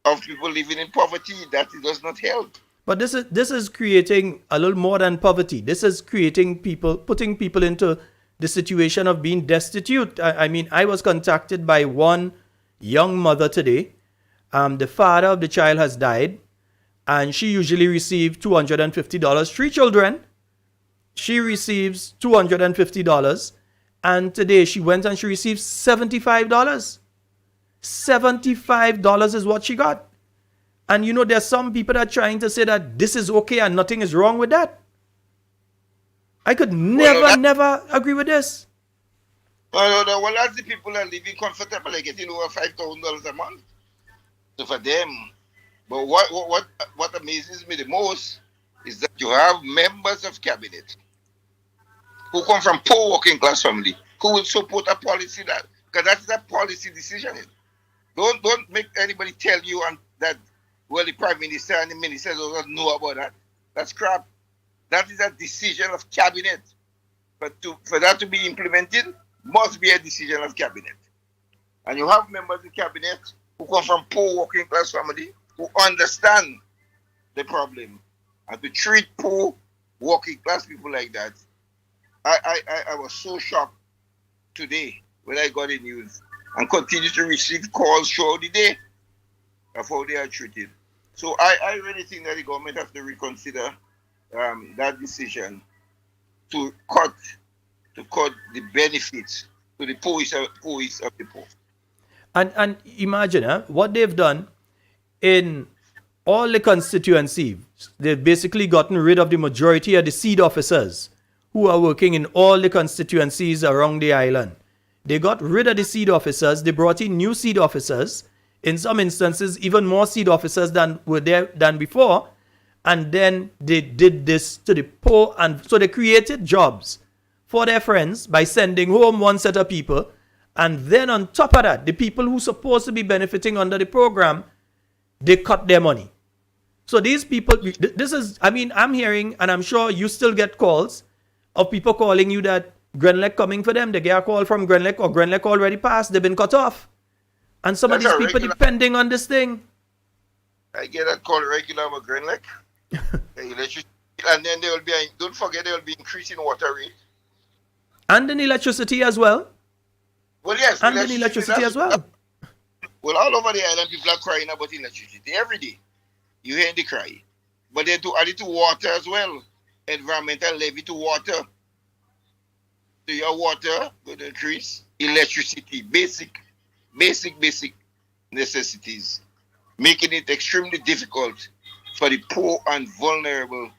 S5: of people living in poverty. That does not help.
S2: But this is creating a little more than poverty. This is creating putting people into the situation of being destitute. I mean, I was contacted by one young mother today. The father of the child has died, and she usually receives $250. 3 children. She receives $250, and today she went and she received $75. $75 is what she got. And you know, there's some people that are trying to say that this is okay and nothing is wrong with that. I could never agree with this.
S5: No. Well, that's the people that are living comfortable, like getting over $5,000 a month. So for them, but what amazes me the most is that you have members of cabinet who come from poor working class family who will support a policy that, because that's a policy decision. Don't make anybody tell you that, well, the prime minister and the minister don't know about that. That's crap. That is a decision of cabinet. But for that to be implemented, must be a decision of cabinet. And you have members of cabinet who come from poor working class family who understand the problem. And to treat poor working class people like that, I was so shocked today when I got the news and continue to receive calls throughout the day of how they are treated. So I really think that the government has to reconsider that decision to cut the benefits to the poorest of the poor.
S2: And imagine what they've done in all the constituencies. They've basically gotten rid of the majority of the seed officers who are working in all the constituencies around the island. They got rid of the seed officers. They brought in new seed officers. In some instances, even more seed officers than were there than before. And then they did this to the poor. And so they created jobs for their friends by sending home one set of people. And then on top of that, the people who supposed to be benefiting under the program, they cut their money. So these people, this is, I mean, I'm hearing, and I'm sure you still get calls of people calling you that Grenlec coming for them. They get a call from Grenlec, or Grenlec already passed. They've been cut off. And some of these people depending on this thing.
S5: I get that call regular with Grenlec. And then there will be, don't forget, there will be increasing water rate.
S2: And in electricity as well.
S5: Well, yes.
S2: And in electricity as well.
S5: Well, all over the island, people are crying about electricity every day. You hear the cry. But then to add it to water as well. Environmental levy to water. So your water will increase. Electricity, basic necessities, making it extremely difficult for the poor and vulnerable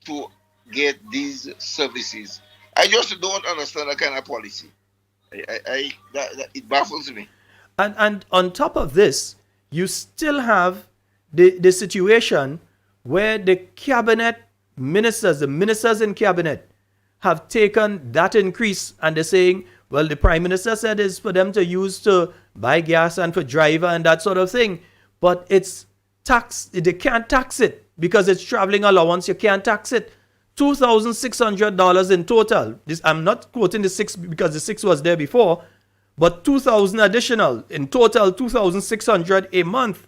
S5: to get these services. I just don't understand that kind of policy. It baffles me.
S2: And on top of this, you still have the situation where the cabinet ministers, the ministers in cabinet, have taken that increase and they're saying, well, the prime minister said it's for them to use to buy gas and for driver and that sort of thing. But it's they can't tax it because it's traveling allowance. You can't tax it. $2,600 in total. This, I'm not quoting the 6 because the 6 was there before, but 2,000 additional in total, 2,600 a month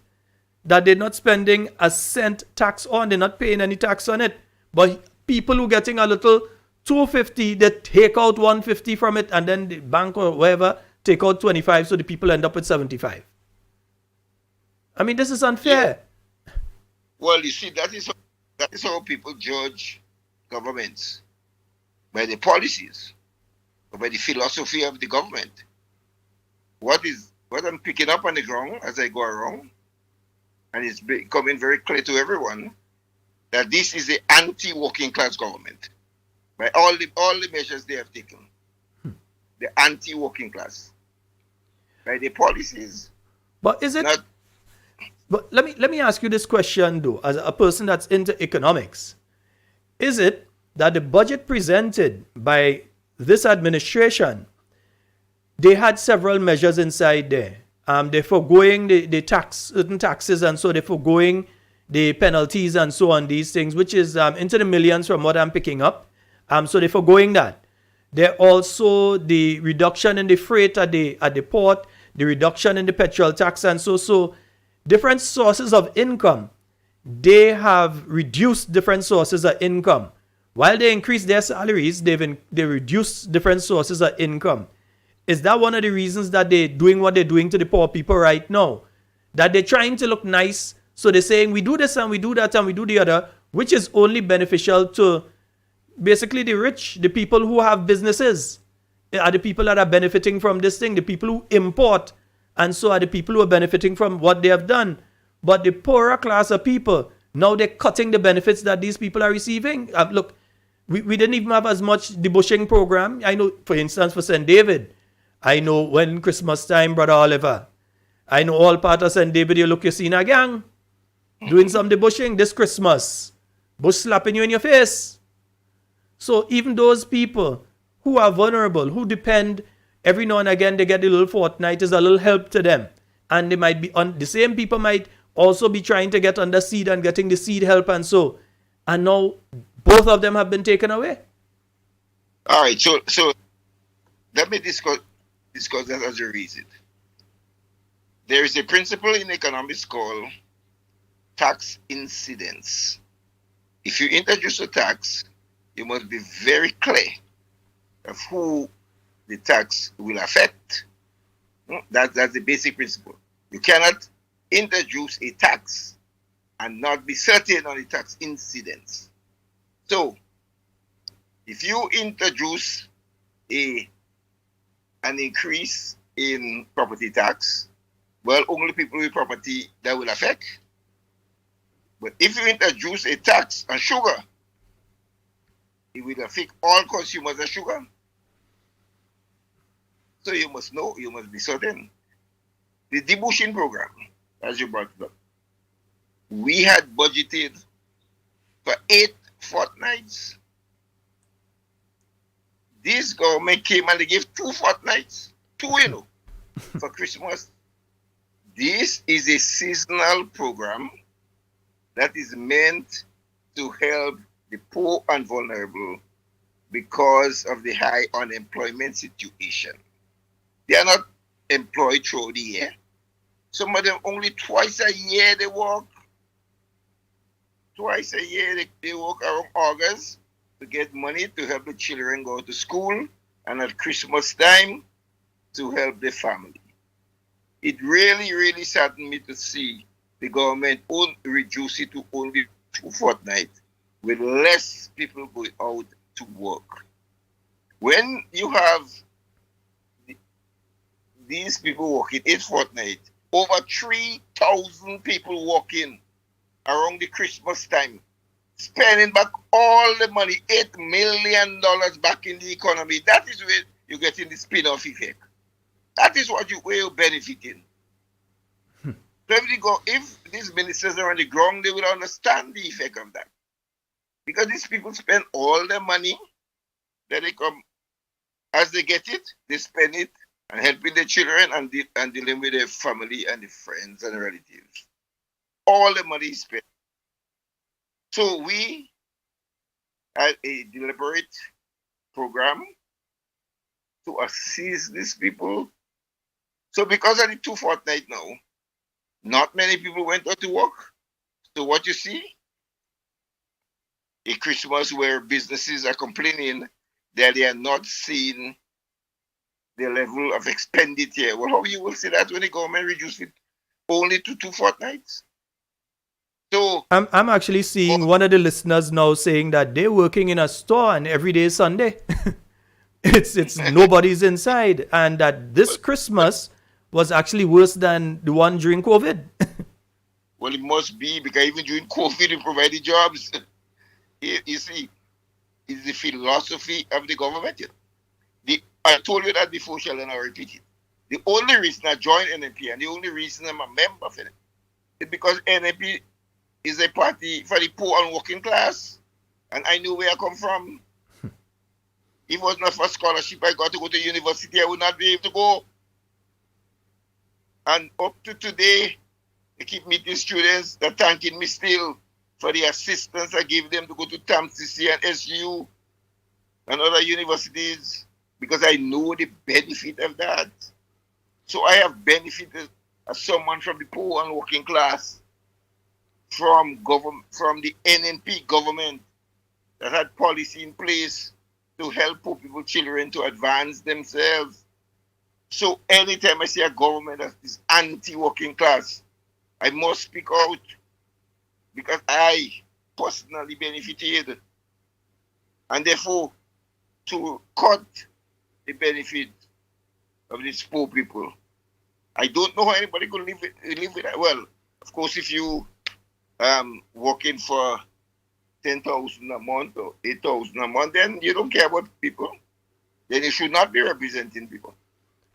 S2: that they're not spending a cent tax on. They're not paying any tax on it. But people who getting a little 250, they take out 150 from it, and then the bank or whatever take out 25, so the people end up with 75. I mean, this is unfair.
S5: Yeah. Well, you see, that is how people judge governments, by the policies, or by the philosophy of the government. What I'm picking up on the ground as I go around, and it's becoming very clear to everyone that this is the anti-working class government by all the measures they have taken. The anti-working class by the policies.
S2: But is it? But let me ask you this question though, as a person that's into economics. Is it that the budget presented by this administration, they had several measures inside there? They're foregoing the certain taxes, and so they're foregoing the penalties and so on, these things, which is into the millions from what I'm picking up. So they're foregoing that. There also the reduction in the freight at the port, the reduction in the petrol tax, and so different sources of income. They have reduced different sources of income. While they increase their salaries, they reduce different sources of income. Is that one of the reasons that they're doing what they're doing to the poor people right now? That they're trying to look nice, so they're saying we do this and we do that and we do the other, which is only beneficial to basically the rich, the people who have businesses, are the people that are benefiting from this thing, the people who import, and so are the people who are benefiting from what they have done. But the poorer class of people, now they're cutting the benefits that these people are receiving. Look, we didn't even have as much debushing program. I know, for instance, for St. David, I know when Christmas time, Brother Oliver, I know all part of St. David, you see in a gang doing some debushing this Christmas, bush slapping you in your face. So even those people who are vulnerable, who depend every now and again, they get a little fortnight, is a little help to them. And they might be the same people might also be trying to get under seed and getting the seed help and so. And now both of them have been taken away.
S5: All right, so let me discuss that as a reason. There is a principle in economics called tax incidence. If you introduce a tax, you must be very clear of who the tax will affect. That's the basic principle. You cannot introduce a tax and not be certain on the tax incidence. So, if you introduce an increase in property tax, well, only people with property that will affect. But if you introduce a tax on sugar, it will affect all consumers of sugar. So you must know, you must be certain. The debushing program, as you brought it up, we had budgeted for 8 fortnights. This government came and they gave 2 fortnights, for Christmas. This is a seasonal program that is meant to help the poor and vulnerable because of the high unemployment situation. They are not employed throughout the year. Some of them only twice a year they work. Twice a year they work around August to get money to help the children go to school, and at Christmas time to help the family. It really, really saddened me to see the government reduce it to only 2 fortnights with less people going out to work. When you have these people working 8 fortnights, over 3,000 people working around the Christmas time, spending back all the money, $8 million back in the economy. That is where you're getting the spin-off effect. That is where you're benefiting. So if these ministers are on the ground, they will understand the effect of that. Because these people spend all their money that they come, as they get it, they spend it and helping the children and dealing with their family and the friends and relatives. all the money is spent. So we had a deliberate program to assist these people. So because of the 2 fortnight now, not many people went out to work. So what you see, a Christmas where businesses are complaining that they are not seeing the level of expenditure. Well, how you will see that when the government reduces it only to 2 fortnights? So
S2: I'm actually seeing one of the listeners now saying that they're working in a store and every day is Sunday. it's nobody's inside, and that this Christmas was actually worse than the one during COVID.
S5: well, it must be because even during COVID, they provided jobs. You see, it's the philosophy of the government. I told you that before, Sheldon, I repeat it. The only reason I joined NNP and the only reason I'm a member of it is because NNP is a party for the poor and working class. And I knew where I come from. If it was not for scholarship, I got to go to university, I would not be able to go. And up to today, they keep meeting students that thanking me still for the assistance I give them to go to TAMCC and SU and other universities, because I know the benefit of that. So I have benefited as someone from the poor and working class from the NNP government that had policy in place to help poor people, children to advance themselves. So anytime I see a government that is anti-working class, I must speak out because I personally benefited. And therefore, to cut the benefit of these poor people, I don't know how anybody could live with that. Well, of course, if you working for 10,000 a month or 8,000 a month, then you don't care about people. Then you should not be representing people.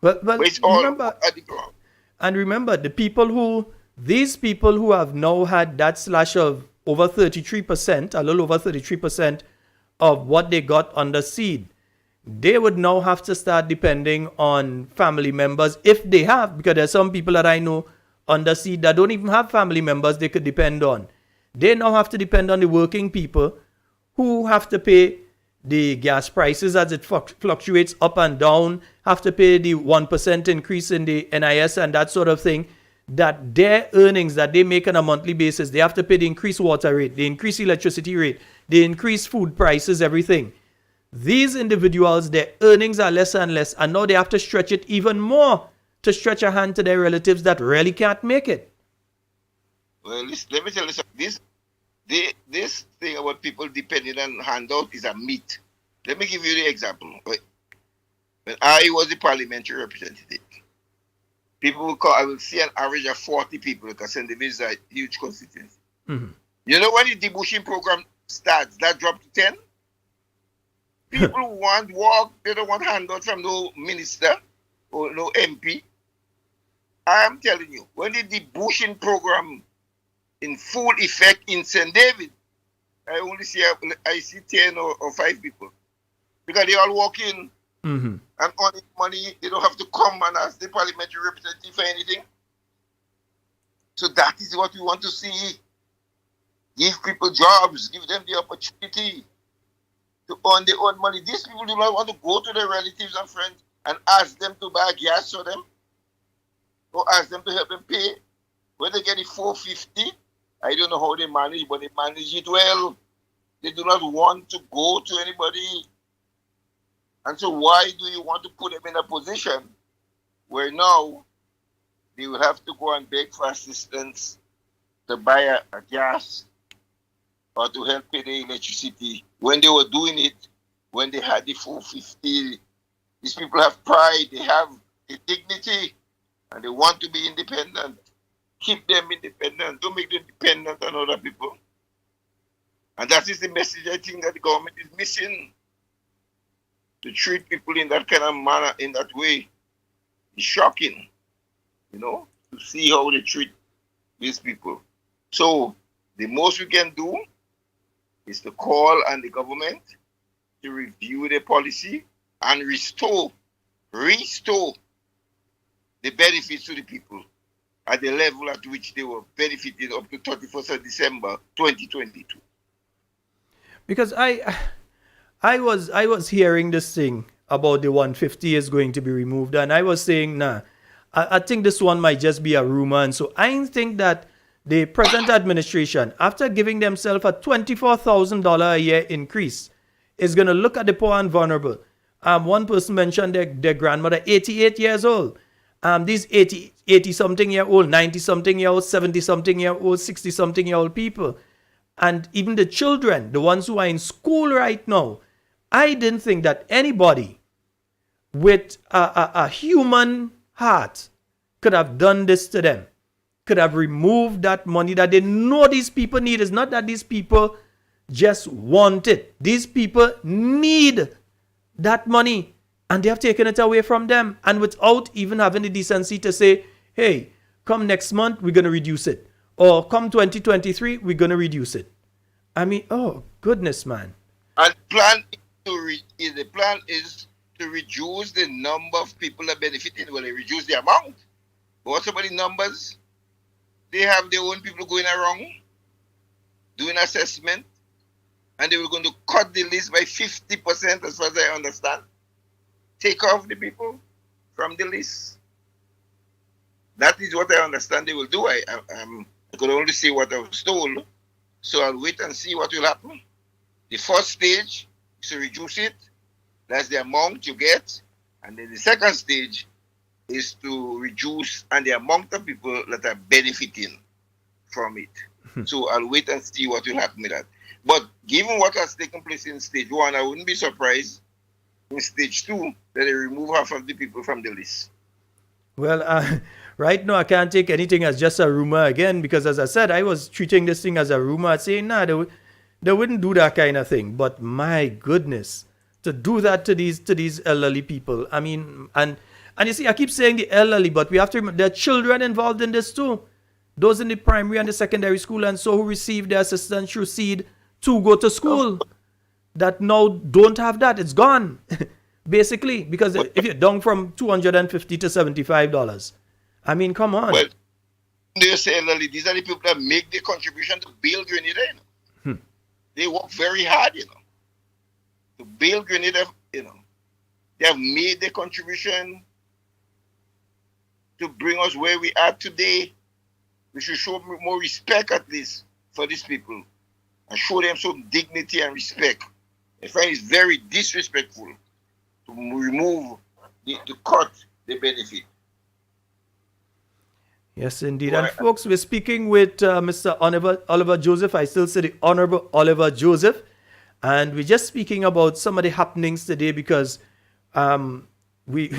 S2: But
S5: it's all
S2: remember,
S5: at the ground.
S2: and remember, these people who have now had that slash of over 33%, a little over 33% of what they got under seed, they would now have to start depending on family members if they have, because there's some people that I know under seed that don't even have family members they could depend on. They now have to depend on the working people who have to pay the gas prices as it fluctuates up and down, have to pay the 1% increase in the NIS and that sort of thing, that their earnings that they make on a monthly basis, they have to pay the increased water rate, the increased electricity rate, the increased food prices, everything. These individuals, their earnings are less and less, and now they have to stretch it even more to stretch a hand to their relatives that really can't make it.
S5: Well, let me tell you something. This thing about people depending on handout is a myth. Let me give you the example. When I was the parliamentary representative, people will call, I will see an average of 40 people because St. David's is a huge constituency.
S2: Mm-hmm.
S5: You know, when the debushing program starts, that dropped to 10. People want work, they don't want handout from no minister or no MP. I am telling you, when the debushing program in full effect in St. David, I see 10 or 5 people. Because they all walk in and on money, they don't have to come and ask the parliamentary representative for anything. So that is what we want to see. Give people jobs, give them the opportunity to earn their own money. These people do not want to go to their relatives and friends and ask them to buy gas for them or ask them to help them pay. When they get it $4.50, I don't know how they manage, but they manage it well. They do not want to go to anybody. And so why do you want to put them in a position where now they will have to go and beg for assistance to buy a gas or to help pay the electricity when they were doing it, when they had the $4.50? These people have pride, they have a dignity, and they want to be independent. Keep them independent. Don't make them dependent on other people. And that is the message I think that the government is missing. To treat people in that kind of manner, in that way, is shocking. You know, to see how they treat these people. So the most we can do is to call on the government to review the policy and restore the benefits to the people. at the level at which they were benefiting up to 31st of December 2022.
S2: Because I was hearing this thing about the 150 is going to be removed, and I was saying, nah, I think this one might just be a rumor. And so I think that the present administration, after giving themselves a $24,000 a year increase, is going to look at the poor and vulnerable. One person mentioned their grandmother, 88 years old. These 80-something year old, 90-something year old, 70-something year old, 60-something year old people, and even the children, the ones who are in school right now, I didn't think that anybody with a human heart could have done this to them, could have removed that money that they know these people need. It's not that these people just want it. These people need that money, and they have taken it away from them, and without even having the decency to say, hey, come next month, we're going to reduce it. Or come 2023, we're going to reduce it. I mean, oh, goodness, man.
S5: And the plan is to reduce the number of people that benefiting. Well, they reduce the amount. But what about the numbers? They have their own people going around, doing assessment, and they were going to cut the list by 50%, as far as I understand. Take off the people from the list. That is what I understand they will do. I could only see what I was told, so I'll wait and see what will happen. The first stage is to reduce it. That's the amount you get. And then the second stage is to reduce and the amount of people that are benefiting from it. So I'll wait and see what will happen with that. But given what has taken place in stage 1, I wouldn't be surprised in stage 2 that they remove half of the people from the list.
S2: Well, right now I can't take anything as just a rumor again, because as I said, I was treating this thing as a rumor, saying, nah, they wouldn't do that kind of thing. But my goodness, to do that to these elderly people. I mean, and you see, I keep saying the elderly, but we have to remember there are children involved in this too. Those in the primary and the secondary school and so who receive their assistance through SEED to go to school that now don't have that. It's gone, basically, because if you're down from $250 to $75, I mean, come on.
S5: Well, they say elderly, these are the people that make the contribution to build Grenada. They work very hard, to build Grenada. They have made the contribution to bring us where we are today. We should show more respect, at least, for these people, and show them some dignity and respect. I find it's very disrespectful to remove, to cut the benefit.
S2: Yes, indeed. And folks, we're speaking with Mr. Oliver Joseph. I still say the Honorable Oliver Joseph. And we're just speaking about some of the happenings today because we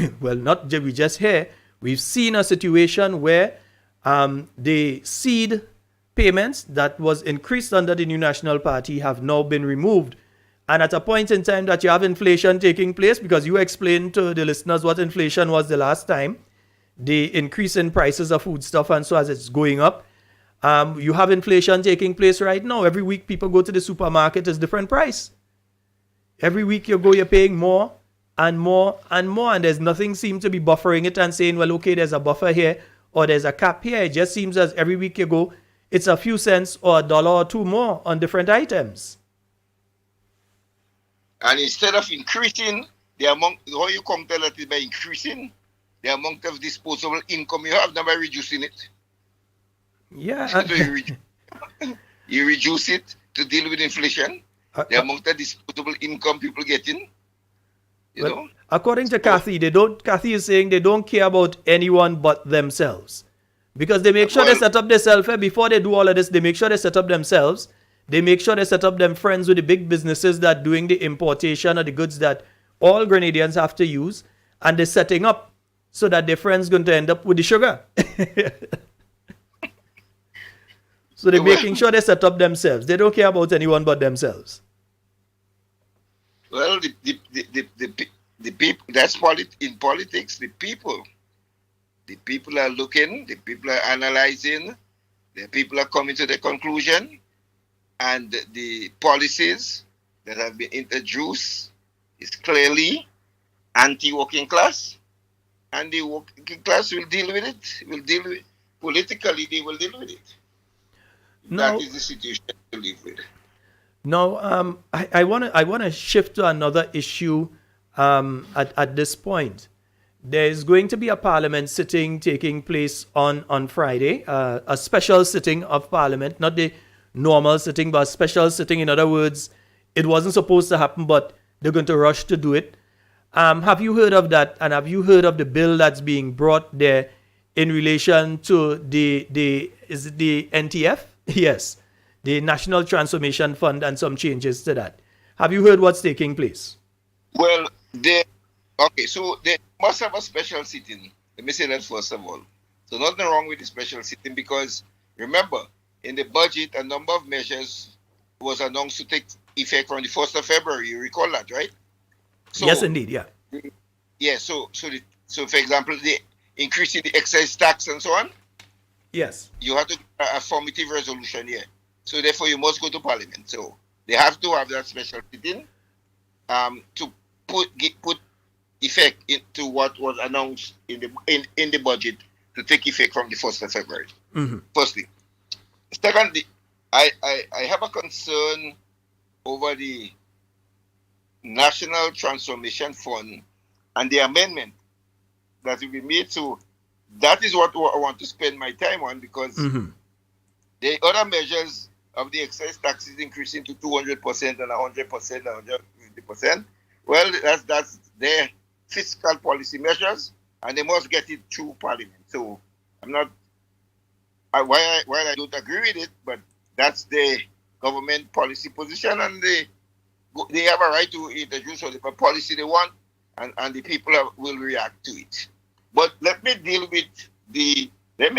S2: just here, we've seen a situation where the SEED payments that was increased under the New National Party have now been removed. And at a point in time that you have inflation taking place, because you explained to the listeners what inflation was the last time, the increase in prices of foodstuff and so as it's going up, you have inflation taking place right now. Every week people go to the supermarket, it's different price. Every week you go, you're paying more and more and more, and there's nothing seems to be buffering it and saying, well, okay, there's a buffer here or there's a cap here. It just seems as every week you go, it's a few cents or $1 or $2 more on different items.
S5: And instead of increasing the amount, how you come tell that is by increasing the amount of disposable income you have, not by reducing it.
S2: Yeah.
S5: So you reduce it to deal with inflation, the amount of disposable income people getting. You know?
S2: According to Kathy, Kathy is saying they don't care about anyone but themselves. Because they make sure they set up themselves before they do all of this. They make sure they set up themselves. They make sure they set up them friends with the big businesses that doing the importation of the goods that all Grenadians have to use. And they're setting up so that their friends going to end up with the sugar. So they're making sure they set up themselves. They don't care about anyone but themselves.
S5: Well, the people, that's in politics, the people are looking, the people are analyzing, the people are coming to the conclusion, and the policies that have been introduced is clearly anti-working class, and the working class will deal with it. politically they will deal with it.
S2: Now,
S5: That is the situation to live with.
S2: now, I wanna shift to another issue at this point. There's going to be a parliament sitting taking place on Friday, a special sitting of parliament, not the normal sitting, but a special sitting. In other words, it wasn't supposed to happen, but they're going to rush to do it. Have you heard of that? And have you heard of the bill that's being brought there in relation to the is it the NTF? Yes, the National Transformation Fund, and some changes to that. Have you heard what's taking place?
S5: Well, so they must have a special sitting. Let me say that first of all. So nothing wrong with the special sitting, because remember, in the budget, a number of measures was announced to take effect from the 1st of February. You recall that, right? So,
S2: Yes, indeed. Yeah.
S5: yeah. So for example, the increase in the excise tax and so on,
S2: Yes.
S5: you have to a affirmative resolution here. So therefore, you must go to Parliament. So they have to have that special sitting to put effect into what was announced in the budget to take effect from the 1st of February.
S2: Mm-hmm.
S5: Firstly. Secondly, I have a concern over the National Transformation Fund and the amendment that will be made. So that is what I want to spend my time on, because the other measures of the excise taxes increasing to 200% and 100% and 150%. Well, that's their fiscal policy measures, and they must get it through Parliament. So I'm not while I don't agree with it, but that's the government policy position, and they have a right to introduce whatever policy they want, and the people will react to it. But let me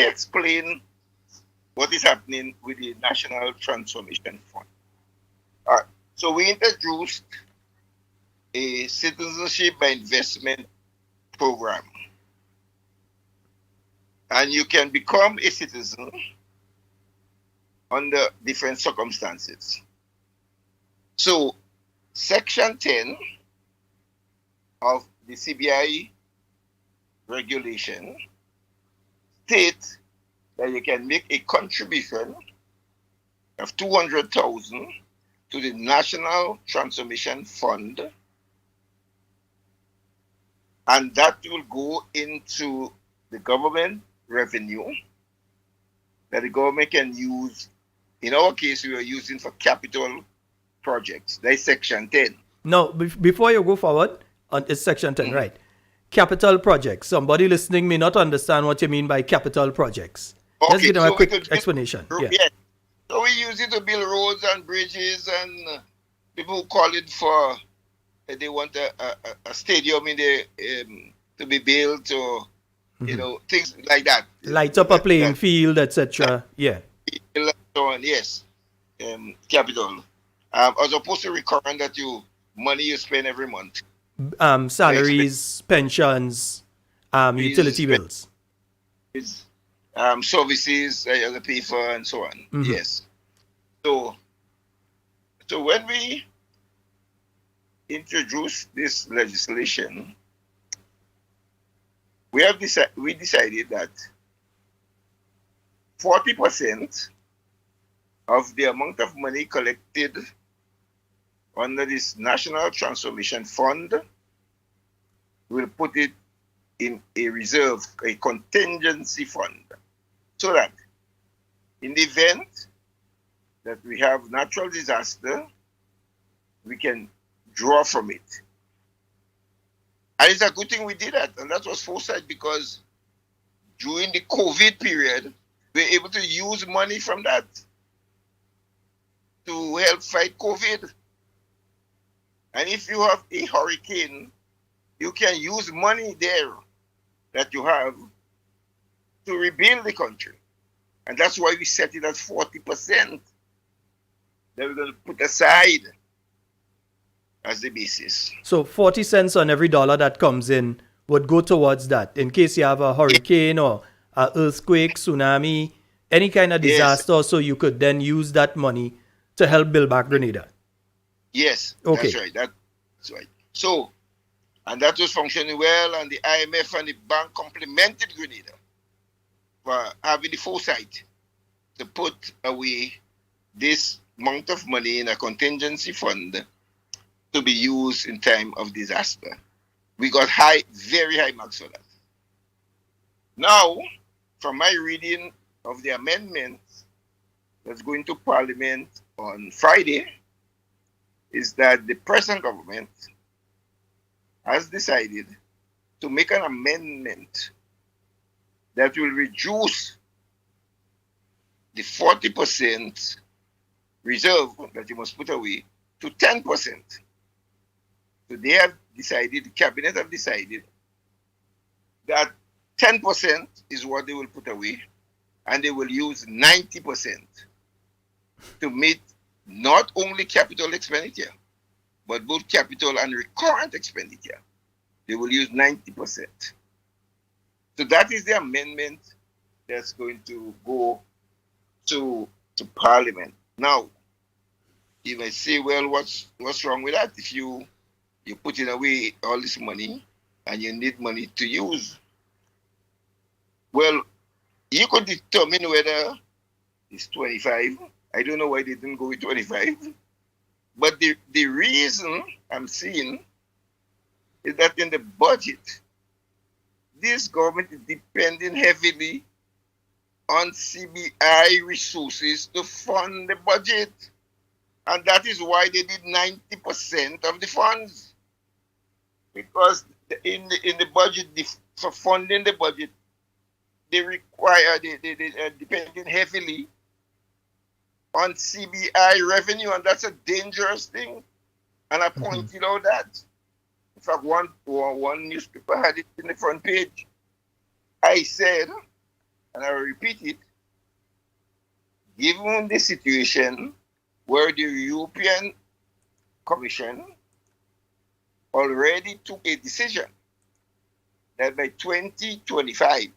S5: explain what is happening with the National Transformation Fund. All right. So we introduced a citizenship by investment program. And you can become a citizen under different circumstances. So Section 10 of the CBI regulation states that you can make a contribution of 200,000 to the National Transformation Fund, and that will go into the government revenue that the government can use. In our case, we are using for capital projects. That's Section 10.
S2: No, before you go forward, it's Section 10, right? Capital projects. Somebody listening may not understand what you mean by capital projects.
S5: Okay,
S2: Let's give them a
S5: so
S2: quick explanation. Yeah.
S5: So we use it to build roads and bridges, and people call it for, they want a stadium in the to be built, or things like that.
S2: Light up a playing field, etc. Yeah.
S5: Yes. Capital. As opposed to recurrent that money you spend every month.
S2: Salaries, pensions, utility bills.
S5: Services that you have to pay for, and so on. Yes. So when we introduced this legislation, we decided that 40% of the amount of money collected under this National Transformation Fund, we'll put it in a reserve, a contingency fund, so that in the event that we have natural disaster, we can draw from it. And it's a good thing we did that, and that was foresight, because during the COVID period, we were able to use money from that to help fight COVID. And if you have a hurricane, you can use money there that you have to rebuild the country. And that's why we set it at 40% that we're going to put aside as the basis.
S2: So 40 cents on every dollar that comes in would go towards that, in case you have a hurricane or an earthquake, tsunami, any kind of disaster. Yes. So you could then use that money to help build back Grenada.
S5: Yes,
S2: okay.
S5: That's right. That's right. So, and that was functioning well, and the IMF and the bank complemented Grenada having the foresight to put away this amount of money in a contingency fund to be used in time of disaster. We got very high marks for that. Now, from my reading of the amendments that's going to Parliament on Friday, is that the present government has decided to make an amendment that will reduce the 40% reserve that you must put away to 10%. So they have decided, the cabinet have decided that 10% is what they will put away, and they will use 90% to meet not only capital expenditure, but both capital and recurrent expenditure. They will use 90%. So that is the amendment that's going to go to Parliament. Now, you may say, well, what's wrong with that? If you're putting away all this money and you need money to use, well, you could determine whether it's 25. I don't know why they didn't go with 25. But the reason I'm seeing is that in the budget, this government is depending heavily on CBI resources to fund the budget. And that is why they did 90% of the funds. Because in the budget, for funding the budget, they are depending heavily on CBI revenue, and that's a dangerous thing. And I pointed out that. In fact, one newspaper had it in the front page. I said, and I will repeat it, given the situation where the European Commission already took a decision that by 2025,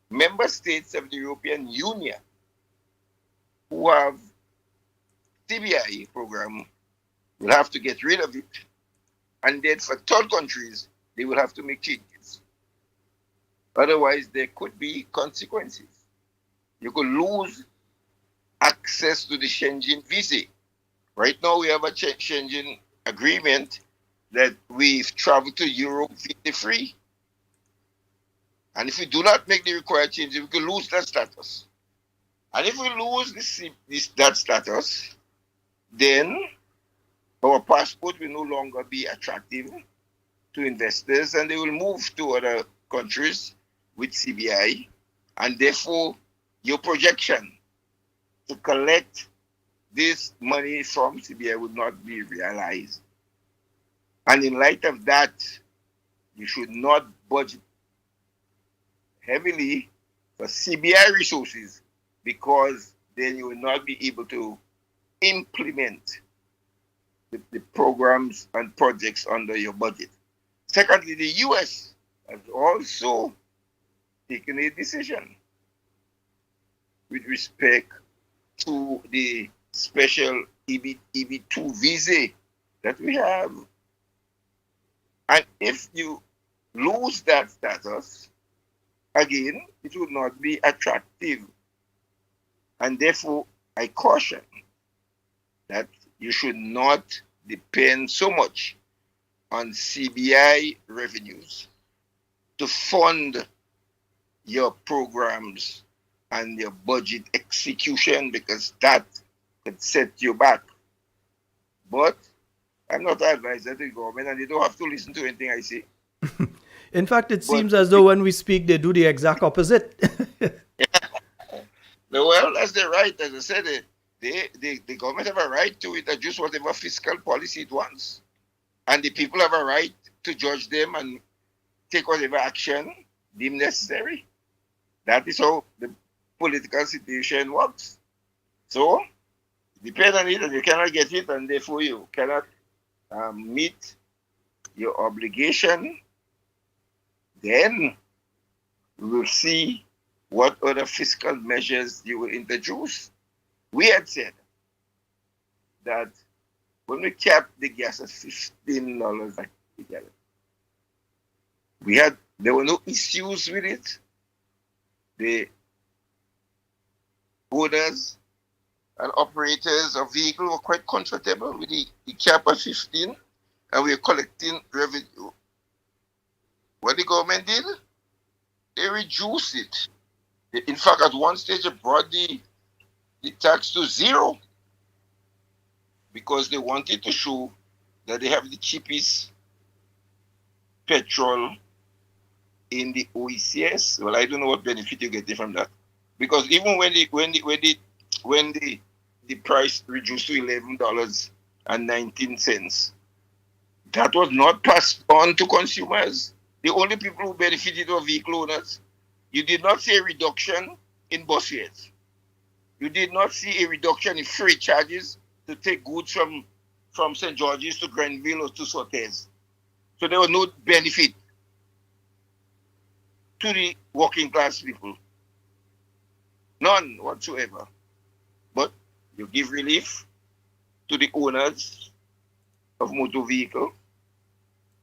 S5: member states of the European Union who have CBI program will have to get rid of it. And then for third countries, they will have to make changes. Otherwise, there could be consequences. You could lose access to the Schengen visa. Right now, we have a Schengen agreement that we've traveled to Europe visa-free. And if we do not make the required changes, we could lose that status. And if we lose that status, then our passport will no longer be attractive to investors, and they will move to other countries with CBI, and therefore your projection to collect this money from CBI would not be realized. And in light of that, you should not budget heavily for CBI resources, because then you will not be able to implement the programs and projects under your budget. Secondly, the US has also taken a decision with respect to the special EB2 visa that we have. And if you lose that status, again, it will not be attractive. And therefore, I caution that you should not depend so much on CBI revenues to fund your programs and your budget execution, because that could set you back. But I'm not an advisor to the government, and they don't have to listen to anything I say.
S2: In fact, it seems as though when we speak, they do the exact opposite.
S5: Well, that's their right. As I said, the government have a right to introduce whatever fiscal policy it wants. And the people have a right to judge them and take whatever action deemed necessary. That is how the political situation works. So, depend on it, and you cannot get it, and therefore you cannot meet your obligation. Then we will see what other fiscal measures you will introduce. We had said that when we capped the gas at $15 a gallon, there were no issues with it. the owners and operators of vehicles were quite comfortable with the cap at 15, and we were collecting revenue. What the government did, they reduced it. In fact, at one stage, they brought the tax to zero because they wanted to show that they have the cheapest petrol in the OECS. Well, I don't know what benefit you get from that, because even when the price reduced to $11.19, that was not passed on to consumers. The only people who benefited were vehicle owners. You did not see a reduction in bus fares. You did not see a reduction in freight charges to take goods from St. George's to Grenville or to Sortes. So there was no benefit to the working class people. None whatsoever. But you give relief to the owners of motor vehicle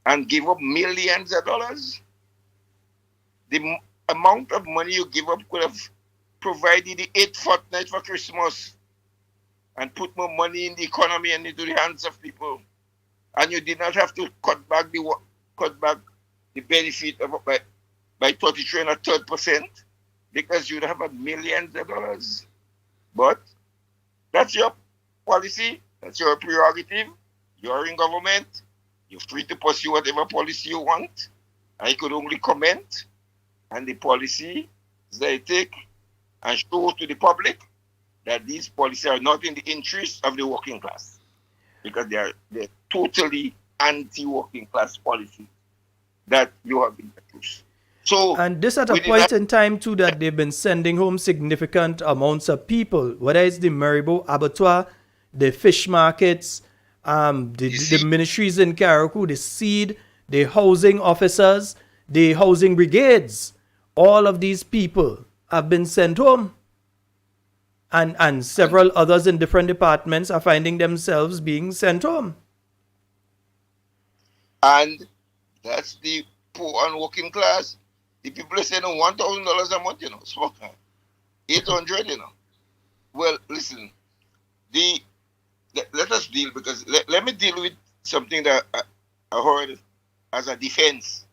S5: and give up millions of dollars. The amount of money you give up could have provided the 8th fortnight for Christmas and put more money in the economy and into the hands of people. And you did not have to cut back the benefit of by 33 and a third percent, because you'd have had millions of dollars. But that's your policy, that's your prerogative. You're in government, you're free to pursue whatever policy you want. I could only comment on the policy they take and show to the public that these policies are not in the interest of the working class, because they're totally anti-working class policy that you have introduced. So,
S2: and this at a point in time too that they've been sending home significant amounts of people, whether it's the Maribo Abattoir, the fish markets, the ministries in Carriacou, the seed, the housing officers, the housing brigades. All of these people have been sent home. And several others in different departments are finding themselves being sent home.
S5: And that's the poor and working class. The people are saying $1,000 a month, smoker. 800, Well, listen, let us deal, because let me deal with something that I heard as a defense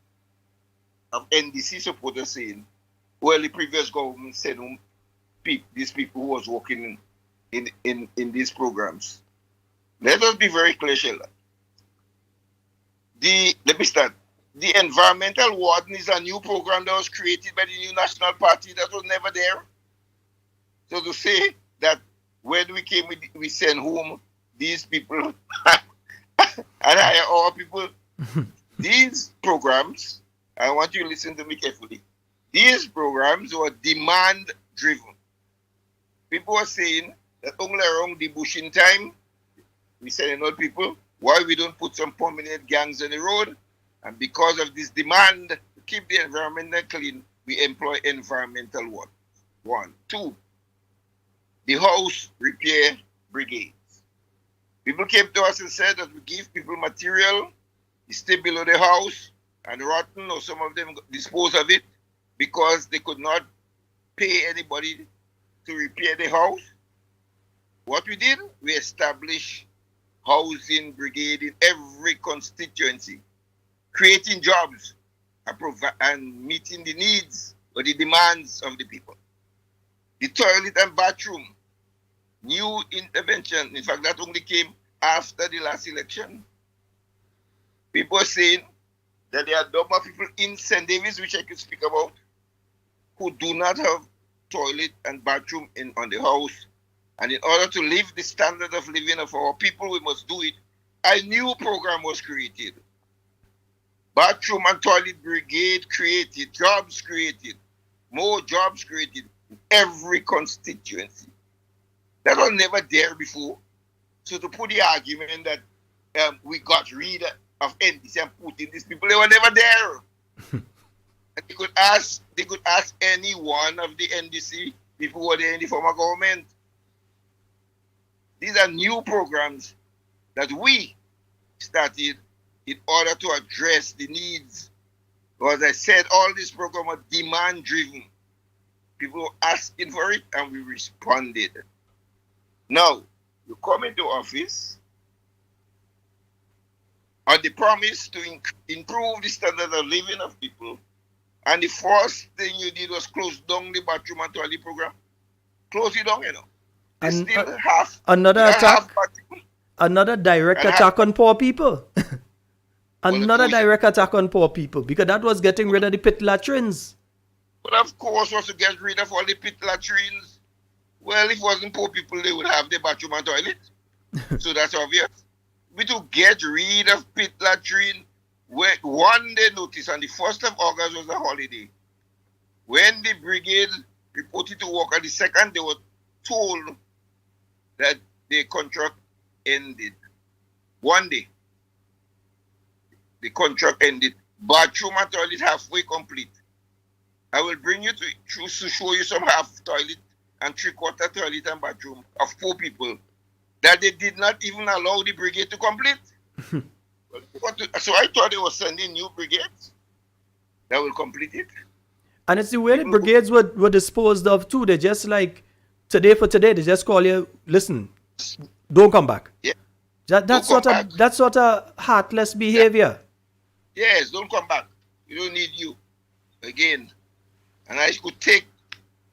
S5: of NDC supporters saying, well, the previous government said these people who was working in these programs. Let us be very clear, Sheila. Let me start. The Environmental Warden is a new program that was created by the new National Party that was never there. So to say that when we came, we sent home these people and hire our people, these programs, I want you to listen to me carefully, these programs were demand-driven. People were saying that only around the bushing time, we send all people, why we don't put some permanent gangs on the road? And because of this demand to keep the environment clean, we employ environmental work. 1. 2, the house repair brigades. People came to us and said that we give people material, it's stay below the house and rotten, or some of them dispose of it because they could not pay anybody to repair the house. What we did, we established housing brigade in every constituency, creating jobs and meeting the needs or the demands of the people. The toilet and bathroom, new intervention. In fact, that only came after the last election. People are saying that there are number of people in St. Davis, which I can speak about, who do not have toilet and bathroom on the house. And in order to live the standard of living of our people, we must do it. A new program was created. Bathroom and toilet brigade created, jobs created, more jobs created in every constituency. That was never there before. So to put the argument that we got rid of NDC and put in these people, they were never there. And they could ask any one of the NDC people who were there in the former government. These are new programs that we started in order to address the needs. Because I said all these programs are demand-driven. People were asking for it, and we responded. Now, you come into office on the promise to improve the standard of living of people, and the first thing you did was close down the bathroom and toilet program. Close it down, you know. They
S2: And
S5: still have
S2: another
S5: they have
S2: attack,
S5: bathroom
S2: another direct
S5: and
S2: attack on poor people.
S5: Well, of
S2: Another
S5: course,
S2: direct attack on poor people because that was getting rid of the pit latrines.
S5: but of course, was to get rid of all the pit latrines. Well, if it wasn't poor people, they would have the bathroom and toilet. So that's obvious. We to get rid of pit latrine. When one day notice, on the 1st of August was a holiday. When the brigade reported to work on the 2nd, they were told that the contract ended. One day, the contract ended. Bathroom and toilet halfway complete. I will bring you to show you some half toilet and 3/4 toilet and bathroom of 4 people that they did not even allow the brigade to complete. So I thought they were sending new brigades that will complete it.
S2: And it's the way the brigades were disposed of too. They just like today for today, they just call you, listen, don't come back.
S5: Yeah.
S2: That's
S5: Don't come
S2: sort of
S5: back.
S2: that's sort of heartless behavior.
S5: Yes, don't come back. We don't need you again. And I could take,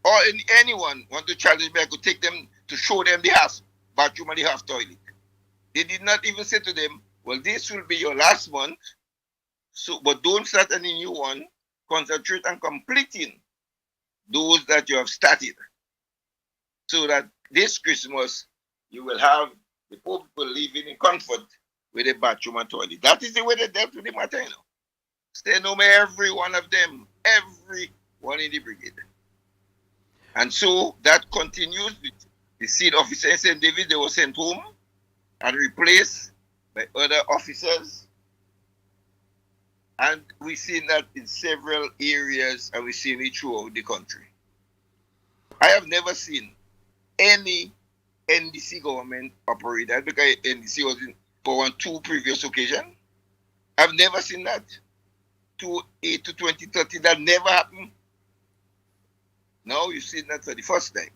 S5: or anyone want to challenge me, I could take them to show them the half bathroom and the half toilet. They did not even say to them, well, this will be your last month, so but don't start any new one. Concentrate on completing those that you have started. So that this Christmas you will have the poor people living in comfort with a bathroom and toilet. That is the way they dealt with the matter, you know. Stay no more every one of them, every one in the brigade. And so that continues with the seed officer in St. David. They were sent home and replaced by other officers. And we've seen that in several areas, and we've seen it throughout the country. I have never seen any NDC government operate that, because NDC was in for 2 previous occasions. I've never seen that. 2008 to 2030, that never happened. Now you've seen that for the first time.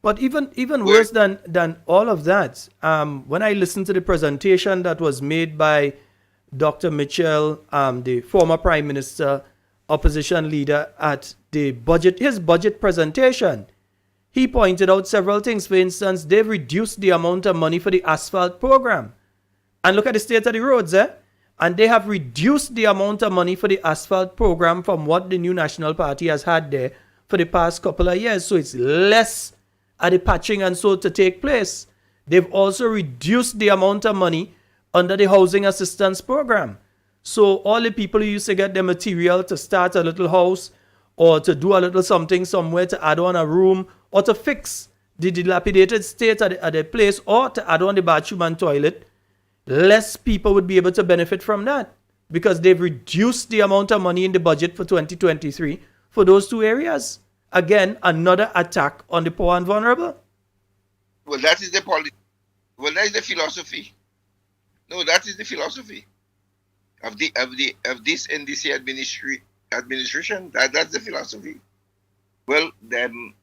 S2: But even worse than all of that, when I listened to the presentation that was made by Dr. Mitchell, the former Prime Minister, opposition leader, at his budget presentation, he pointed out several things. For instance, they've reduced the amount of money for the asphalt program. And look at the state of the roads, and they have reduced the amount of money for the asphalt program from what the New National Party has had there for the past couple of years. So it's less at the patching and so to take place. They've also reduced the amount of money under the housing assistance program. So all the people who used to get the material to start a little house or to do a little something somewhere, to add on a room or to fix the dilapidated state at the place, or to add on the bathroom and toilet, less people would be able to benefit from that because they've reduced the amount of money in the budget for 2023 for those 2 areas. Again, another attack on the poor and vulnerable.
S5: Well, that is the Well, that is the philosophy. No, that is the philosophy of this NDC administration. That's the philosophy. Well, then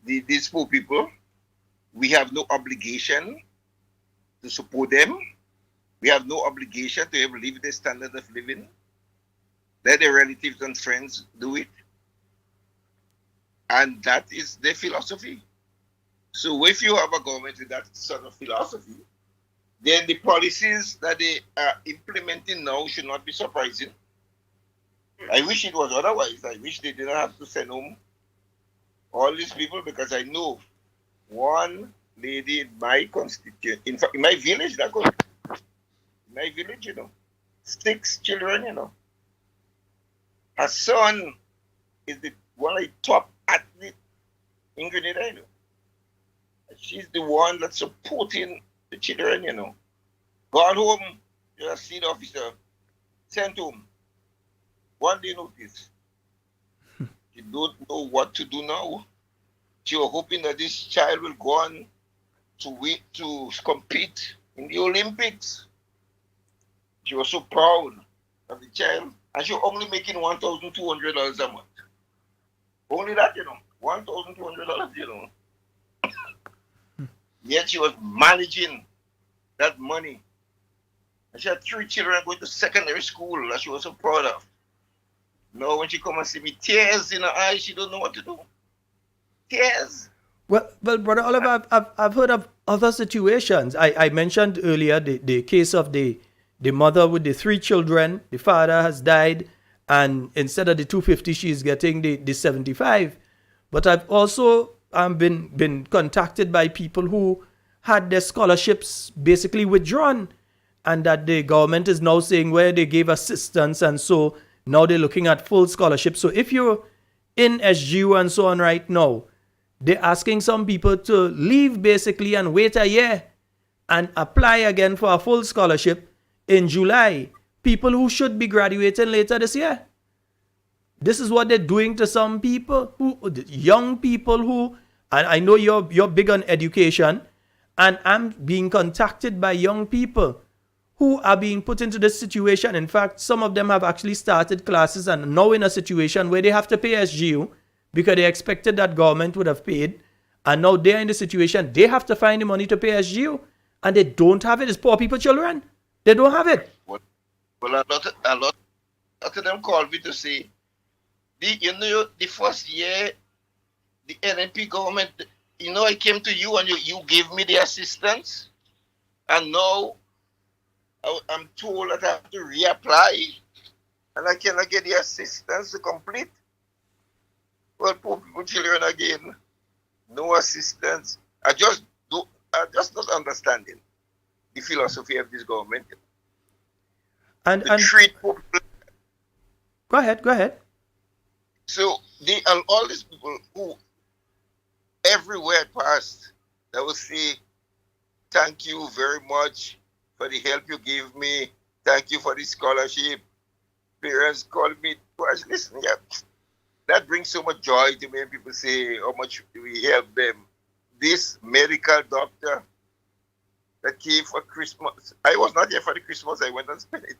S5: these poor people, we have no obligation to support them. We have no obligation to ever live the standard of living. Let their relatives and friends do it. And that is the philosophy. So if you have a government with that sort of philosophy, then the policies that they are implementing now should not be surprising. I wish it was otherwise. I wish they didn't have to send home all these people, because I know one lady in my constituency, in fact, in my village, my village, 6 children, Her son is one of the top athletes in Grenada, She's the one that's supporting the children, Gone home, you're a seed officer, sent home. One day notice. She don't know what to do now. She was hoping that this child will go on to compete in the Olympics. She was so proud of the child, and she was only making $1,200 a month. Only that, $1,200, you know. Yet she was managing that money. And she had 3 children going to secondary school that she was so proud of. Now when she come and see me, tears in her eyes, she don't know what to do. Tears.
S2: Well, Brother Oliver, I've heard of other situations. I mentioned earlier the case of the mother with the 3 children. The father has died, and instead of the 250, she's getting the 75. But I've also been contacted by people who had their scholarships basically withdrawn, and that the government is now saying where they gave assistance, and so now they're looking at full scholarship. So if you're in SGU and so on right now, they're asking some people to leave basically and wait a year and apply again for a full scholarship in July. People who should be graduating later this year. This is what they're doing to some people, young people who, and I know you're big on education, and I'm being contacted by young people who are being put into this situation. In fact, some of them have actually started classes and now in a situation where they have to pay SGU because they expected that government would have paid. And now they're in the situation, they have to find the money to pay SGU, and they don't have it. It's poor people children. They don't have it.
S5: Well, a lot of them called me to say, the first year, the NNP government, I came to you and you gave me the assistance, and now I'm told that I have to reapply, and I cannot get the assistance to complete. Well, poor people children again, no assistance. I just not understanding the philosophy of this government.
S2: And
S5: treat poor people.
S2: Go ahead.
S5: So all these people who everywhere past, they will say, thank you very much for the help you give me. Thank you for the scholarship. Parents call me twice. Listen, yeah, that brings so much joy to me when people say how much we help them. This medical doctor that came for Christmas, I was not here for the Christmas. I went and spent it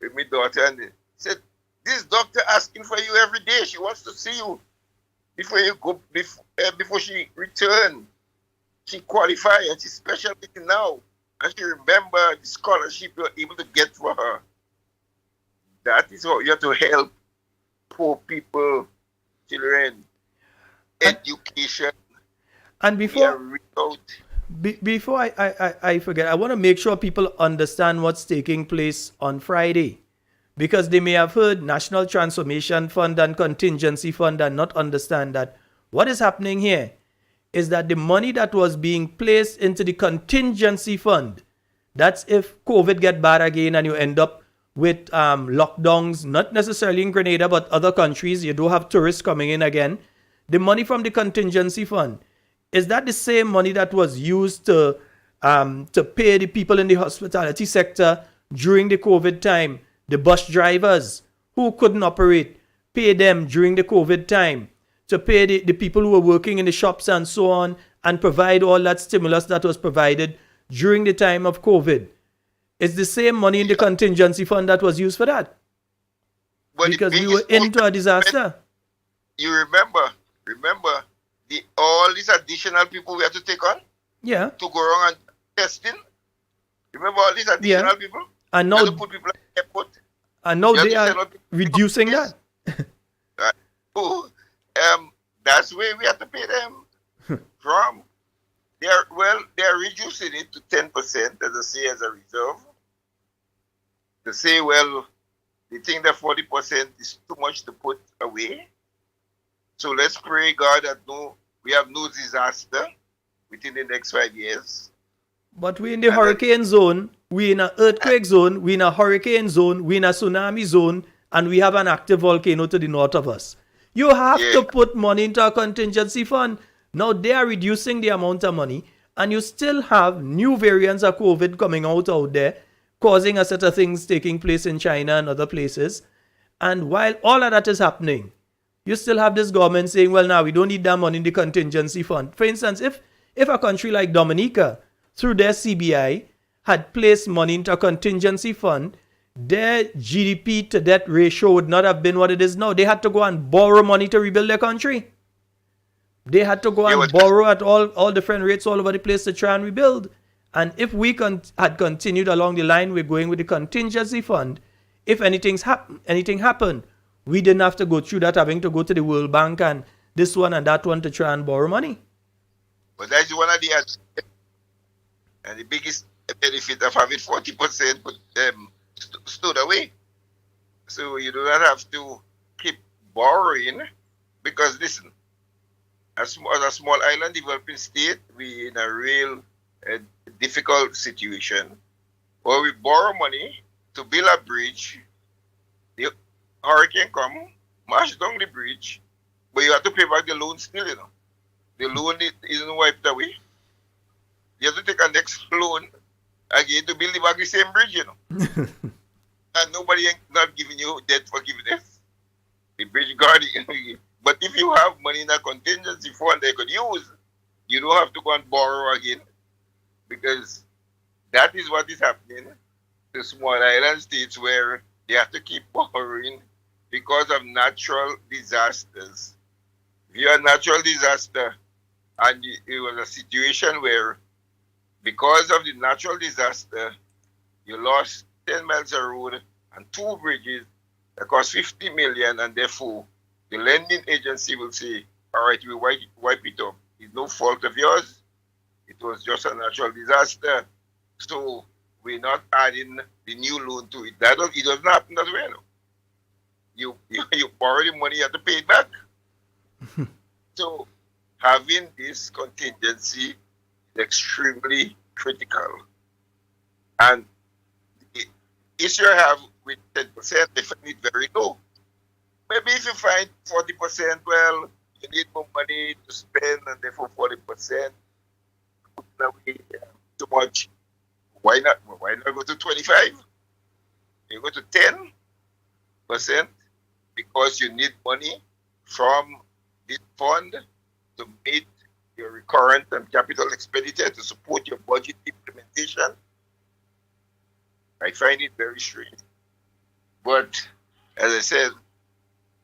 S5: with my daughter, and said, this doctor asking for you every day. She wants to see you before you go, before she return. She qualified and she's specialty now. And she remember the scholarship you're able to get for her. That is how you have to help poor people, children, education.
S2: And before I forget, I want to make sure people understand what's taking place on Friday. Because they may have heard National Transformation Fund and Contingency Fund and not understand that what is happening here is that the money that was being placed into the Contingency Fund, that's if COVID get bad again and you end up with lockdowns, not necessarily in Grenada, but other countries, you do have tourists coming in again. The money from the Contingency Fund, is that the same money that was used to pay the people in the hospitality sector during the COVID time? The bus drivers who couldn't operate, pay them during the COVID time, to pay the people who were working in the shops and so on, and provide all that stimulus that was provided during the time of COVID. It's the same money in the contingency fund that was used for that.
S5: But
S2: because we were into a disaster.
S5: You remember all these additional people we had to take on?
S2: Yeah.
S5: To go around and testing? Remember all these additional people?
S2: And now,
S5: to put people at the airport?
S2: And now they are reducing that.
S5: That's where we have to pay them from. They're reducing it to 10%, as I say, as a reserve. They say, they think that 40% is too much to put away. So let's pray, God, that we have no disaster within the next 5 years.
S2: But we're in the hurricane zone, we're in an earthquake zone, we're in a hurricane zone, we're in a tsunami zone, and we have an active volcano to the north of us. You have to put money into a contingency fund. Now they are reducing the amount of money, and you still have new variants of COVID coming out there, causing a set of things taking place in China and other places. And while all of that is happening, you still have this government saying, well, now we don't need that money in the contingency fund. For instance, if a country like Dominica, through their CBI, had placed money into a contingency fund, their GDP to debt ratio would not have been what it is now. They had to go and borrow money to rebuild their country. They had to go and borrow at all different rates all over the place to try and rebuild. And if we had continued along the line, we're going with the contingency fund. If anything happened, we didn't have to go through that, having to go to the World Bank and this one and that one to try and borrow money.
S5: But that's one of the and the biggest benefit of having 40% stood away. So you do not have to keep borrowing, because listen, as a small island developing state, we in a real difficult situation where we borrow money to build a bridge. The hurricane come, mash down the bridge, but you have to pay back the loan still, you know. The loan isn't wiped away. You have to take a next loan again to build back the same bridge, you know. And nobody ain't not giving you debt forgiveness. The bridge guardian. But if you have money in a contingency fund they could use, you don't have to go and borrow again. Because that is what is happening to small island states, where they have to keep borrowing because of natural disasters. If you're a natural disaster and it was a situation where because of the natural disaster, you lost 10 miles of road and 2 bridges that cost 50 million, and therefore the lending agency will say, all right, we wipe it up. It's no fault of yours. It was just a natural disaster. So we're not adding the new loan to it. It doesn't happen that way. No. You borrow the money, you have to pay it back. So having this contingency is extremely critical. And the issue I have with 10%, they find it very low. Maybe if you find 40%, well, you need more money to spend, and therefore 40% away too much. Why not go to 25? You go to 10% because you need money from this fund to meet your recurrent and capital expenditure to support your budget implementation. I find it very strange. But as I said,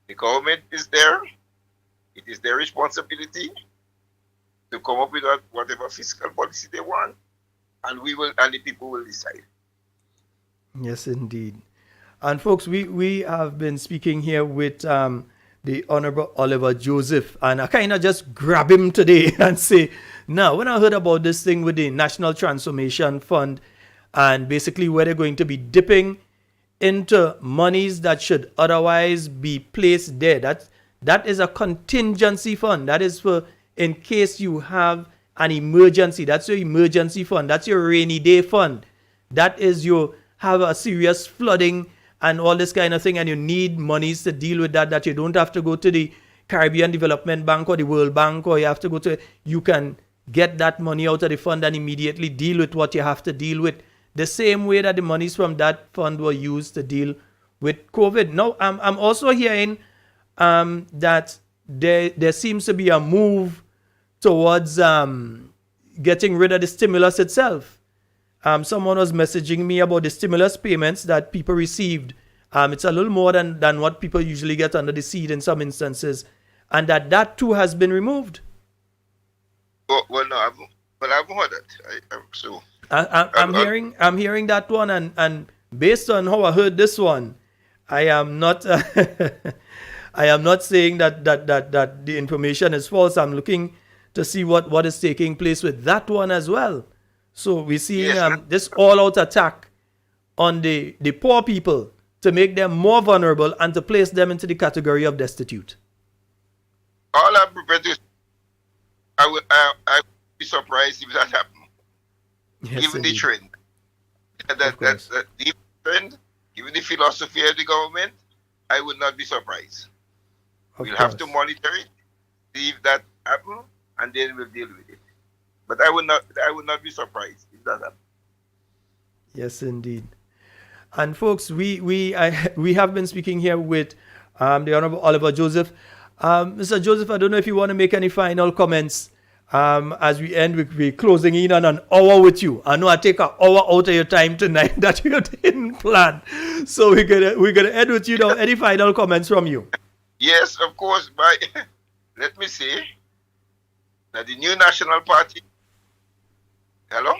S5: the government is there. It is their responsibility to come up with whatever fiscal policy they want, and the people will decide.
S2: Yes, indeed. And folks, we have been speaking here with the Honorable Oliver Joseph, and I kind of just grab him today and say, now, when I heard about this thing with the National Transformation Fund, and basically where they're going to be dipping into monies that should otherwise be placed there, that is a contingency fund. That is for in case you have an emergency. That's your emergency fund. That's your rainy day fund. That is you have a serious flooding and all this kind of thing, and you need monies to deal with that you don't have to go to the Caribbean Development Bank or the World Bank, or you have to go to, you can get that money out of the fund and immediately deal with what you have to deal with. The same way that the monies from that fund were used to deal with COVID. Now, I'm also hearing that there seems to be a move towards getting rid of the stimulus itself. Someone was messaging me about the stimulus payments that people received. It's a little more than what people usually get under the seed in some instances, and that too has been removed.
S5: Well, no, I haven't heard that.
S2: I'm hearing that one, and based on how I heard this one, I am not I am not saying that the information is false. I'm looking to see what is taking place with that one as well. So we're seeing this all-out attack on the poor people to make them more vulnerable and to place them into the category of destitute.
S5: All I'm prepared to, I would be surprised if that happened.
S2: Yes,
S5: given
S2: indeed.
S5: the trend, that deep trend, given the philosophy of the government, I would not be surprised. We'll have to monitor it, see if that happens, and then we'll deal with it. But I would not be surprised if that happens.
S2: Yes, indeed. And folks, we have been speaking here with the Honorable Oliver Joseph. Mr. Joseph, I don't know if you want to make any final comments as we end. We're closing in on an hour with you. I know I take an hour out of your time tonight that you didn't plan. So we're gonna end with you now. Any final comments from you?
S5: Yes, of course. Let me say, Now the new National Party. Hello?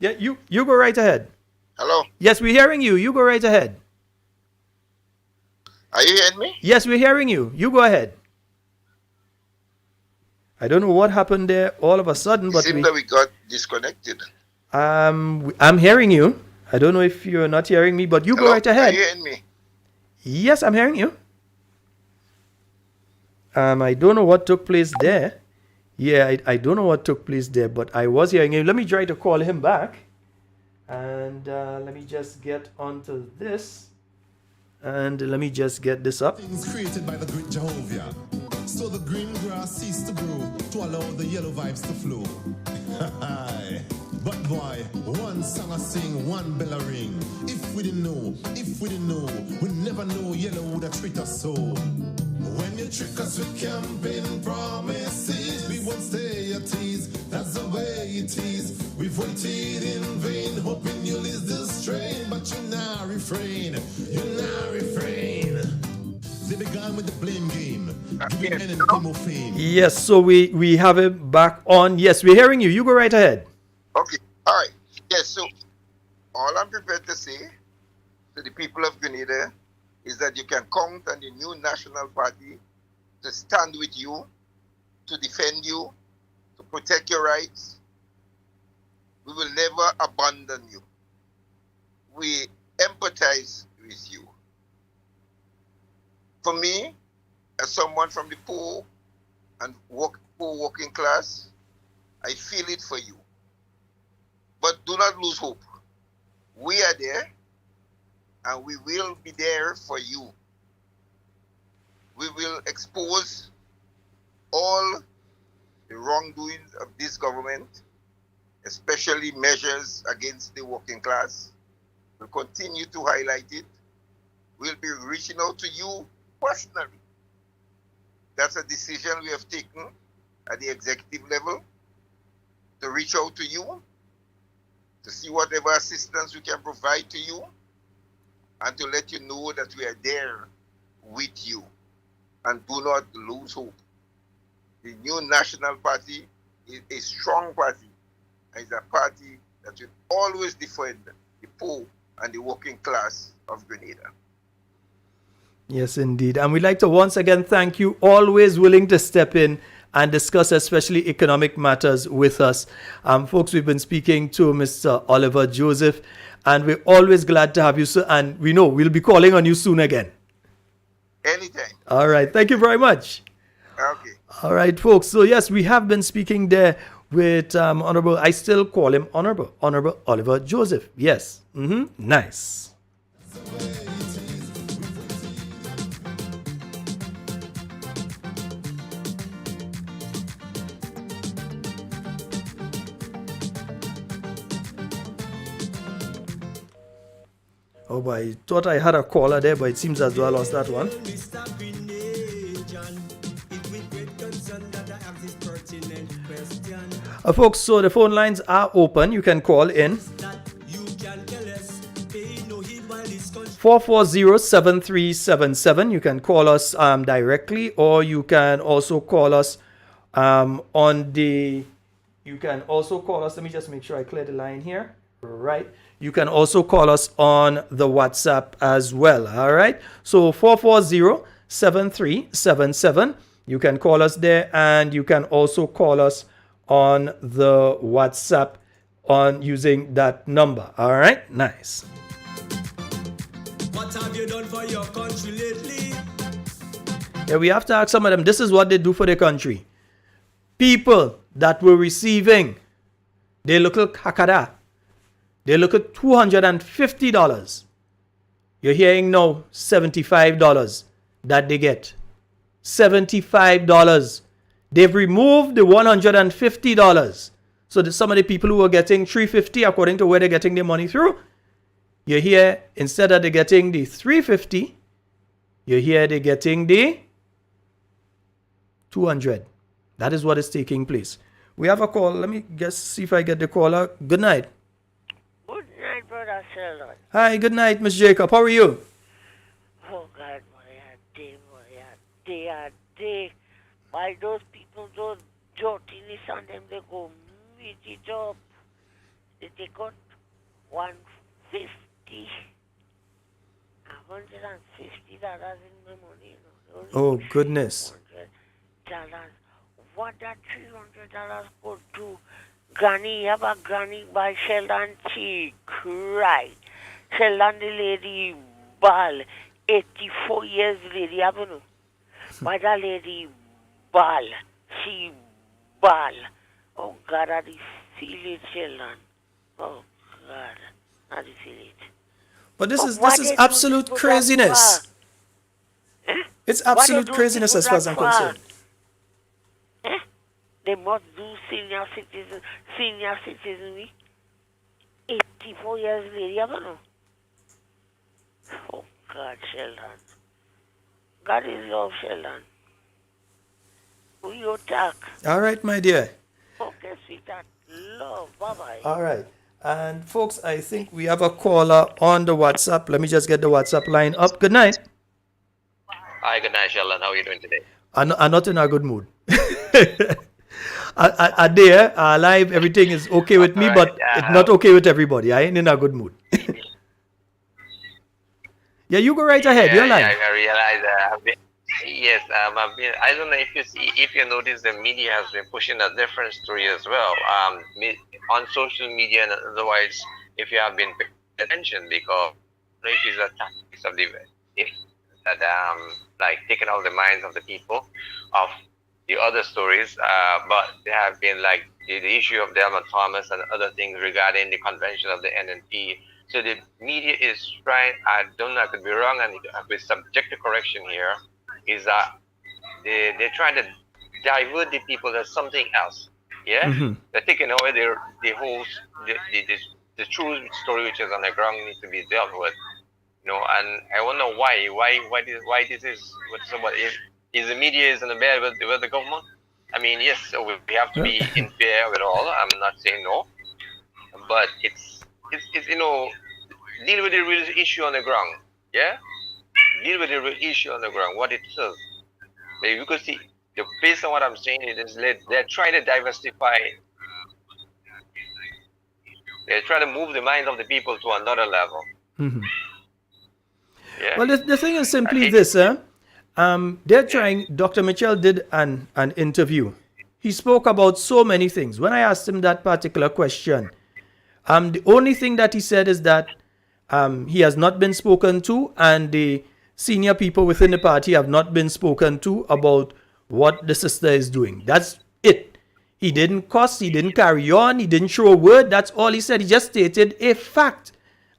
S2: Yeah, you go right ahead.
S5: Hello?
S2: Yes, we're hearing you. You go right ahead.
S5: Are you hearing me?
S2: Yes, we're hearing you. You go ahead. I don't know what happened there all of a sudden,
S5: It
S2: but
S5: seems that we got disconnected.
S2: I'm hearing you. I don't know if you're not hearing me, but you go
S5: Hello?
S2: right
S5: Are
S2: ahead.
S5: you hearing me?
S2: Yes, I'm hearing you. I don't know what took place there. Yeah, I don't know what took place there, but I was hearing him. Let me try to call him back. And let me just get onto this. And let me just get this up.
S1: Things created by the great Jehovah. So the green grass ceased to grow to allow the yellow vibes to flow. But boy, one song I sing, one bell I ring. If we didn't know, we never know yellow would have treat us so. When you trick us with campaign promises, we won't stay at ease. That's the way it is. We've waited in vain, hoping you'll ease this train, but you now refrain. They began with the blame game, giving
S5: Yes,
S1: enemy
S5: hello?
S1: more fame.
S2: Yes, so we have it back on. Yes, we're hearing you. You go right ahead.
S5: Okay. All right. Yes, so all I'm prepared to say to the people of Grenada is that you can count on the new National Party to stand with you, to defend you, to protect your rights. We will never abandon you. We empathize with you. For me, as someone from the poor and poor working class, I feel it for you. But do not lose hope. We are there, and we will be there for you. We will expose all the wrongdoings of this government, especially measures against the working class. We'll continue to highlight it. We'll be reaching out to you personally. That's a decision we have taken at the executive level to reach out to you, to see whatever assistance we can provide to you, and to let you know that we are there with you. And do not lose hope. The new National Party is a strong party, and is a party that will always defend the poor and the working class of Grenada.
S2: Yes, indeed. And we'd like to once again thank you, always willing to step in and discuss especially economic matters with us. Folks, we've been speaking to Mr. Oliver Joseph, and we're always glad to have you, sir. And we know we'll be calling on you soon again.
S5: Anytime.
S2: All right. Thank you very much.
S5: Okay.
S2: All right, folks. So, yes, we have been speaking there with Honorable, I still call him Honorable Oliver Joseph. Yes. Nice. Oh boy, I thought I had a caller there, but it seems as though I lost that one. Folks, so the phone lines are open. You can call in 440-7377. You can call us directly, or you can also call us on the. You can also call us. Let me just make sure I clear the line here. Right. You can also call us on the WhatsApp as well. All right. So 440-7377. You can call us there, and you can also call us on the WhatsApp on using that number. All right. Nice.
S6: What have you done for your country lately?
S2: Yeah, we have to ask some of them. This is what they do for their country. People that were receiving their little kakada, they look at $250. You're hearing now $75 that they get. $75. They've removed the $150. So some of the people who are getting $350, according to where they're getting their money through, you're here, instead of they're getting the $350, you're here, they're getting the $200. That is what is taking place. We have a call. Let me see if I get the caller. Good night.
S7: Good night, Brother Sheldon.
S2: Hi, good night, Miss Jacob. How are you?
S7: Oh, God, day. Why those people don't dirtiness on them, they go meet it up. They take out 150, $150 in my money,
S2: Oh, goodness.
S7: $100. What that $300 could do? Granny, have a granny by Sheldon T. Right. Sheldon the lady ball. 84 years lady, haven't you? Why that lady ball? She ball. Oh God, I feel it, Sheldon. Oh God, I feel it.
S2: But this
S7: But
S2: is
S7: why
S2: this is
S7: they do
S2: absolute
S7: people that
S2: craziness.
S7: far? Eh?
S2: It's
S7: Why they
S2: absolute
S7: do
S2: craziness
S7: people
S2: as far as
S7: that
S2: I'm
S7: far?
S2: concerned.
S7: Eh? They must do senior citizen week. 84 years later, I don't know. Oh God, Sheldon. God is love, Sheldon. Who you talk?
S2: All right, my dear.
S7: Okay, sweetheart. Love. Bye-bye.
S2: All right. And folks, I think we have a caller on the WhatsApp. Let me just get the WhatsApp line up. Good night.
S8: Hi, good night, Sheldon. How are you doing today?
S2: I'm not in a good mood. There, live, everything is okay with me,
S8: All
S2: but
S8: right,
S2: it's not okay with everybody. I ain't in a good mood. Yeah, you go right ahead. You're live.
S8: I realize yes, I don't know if you notice the media has been pushing a different story as well. On social media and otherwise, if you have been paying attention, because it is a tactics of the if that like taking out the minds of the people of the other stories, but there have been like the issue of Delma Thomas and other things regarding the convention of the NNP. So the media is trying, I don't know, I could be wrong, and I could subject to correction here, is that they're trying to divert the people to something else. Yeah?
S2: Mm-hmm.
S8: They're taking away the whole, the true story which is on the ground needs to be dealt with. You know, and I wonder why this is what somebody is the media is in the bed with the government. I mean, yes, so we have to be in fair with all. I'm not saying no, but it's you know, deal with the real issue on the ground. Yeah, deal with the real issue on the ground. What it says. You could see, based on what I'm saying, it is they're trying to diversify. They're trying to move the minds of the people to another level.
S2: Mm-hmm.
S8: Yeah.
S2: Well, the thing is simply this, they're trying, Dr. Mitchell did an interview. He spoke about so many things. When I asked him that particular question, the only thing that he said is that he has not been spoken to, and the senior people within the party have not been spoken to about what the sister is doing. That's it. He didn't cuss, he didn't carry on, he didn't show a word. That's all he said. He just stated a fact.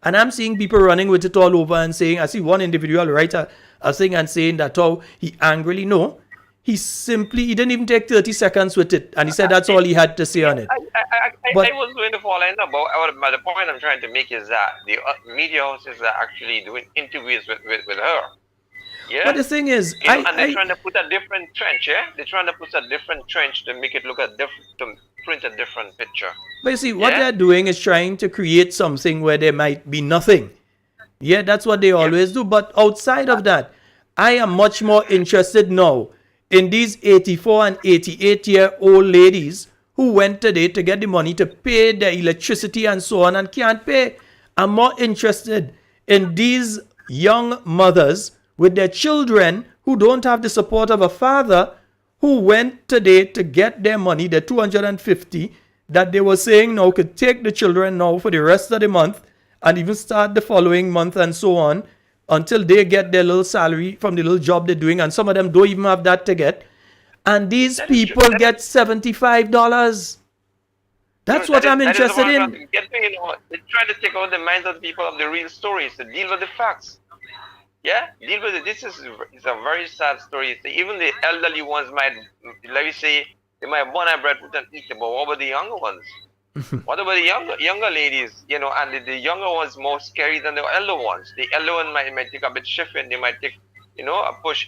S2: And I'm seeing people running with it all over and saying, I see one individual write a thing and saying that, oh, he angrily, no. He didn't even take 30 seconds with it. And he said that's all he had to say on it.
S8: I was going to fall in about the point I'm trying to make is that the media houses are actually doing interviews with her. Yeah.
S2: But the thing is,
S8: and they're trying to put a different trench, yeah? They're trying to put a different trench to make it look to print a different picture.
S2: But you see, what they're doing is trying to create something where there might be nothing. Yeah, that's what they always do. But outside of that, I am much more interested now in these 84 and 88-year-old ladies who went today to get the money to pay their electricity and so on and can't pay. I'm more interested in these young mothers with their children who don't have the support of a father, who went today to get their money, the 250 that they were saying now could take the children now for the rest of the month and even start the following month and so on until they get their little salary from the little job they're doing, and some of them don't even have that to get. And these people get $75. That's what I'm interested in.
S8: They're trying to take out the minds of the people of the real stories to deal with the facts. Yeah, deal with it. This is a very sad story. Even the elderly ones might, let me say, they might want to bread and eat, but what about the younger ones? What about the younger ladies? You know, and the younger ones more scary than the elder ones. The elder one might take a bit shifting. They might take, you know, a push.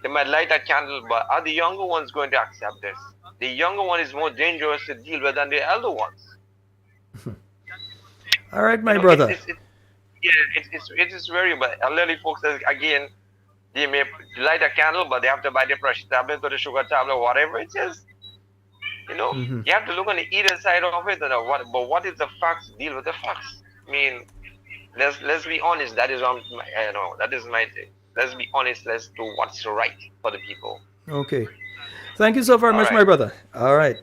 S8: They might light a candle, but are the younger ones going to accept this? The younger one is more dangerous to deal with than the elder ones.
S2: All right, my brother.
S8: It is very, but elderly folks, again, they may light a candle, but they have to buy the pressure tablet or the sugar tablet, whatever it is. You know, you have to look on the either side of it. But what is the facts? Deal with the facts. I mean, let's be honest. That is that is my thing. Let's be honest. Let's do what's right for the people.
S2: Okay. Thank you so very much, my brother. All right.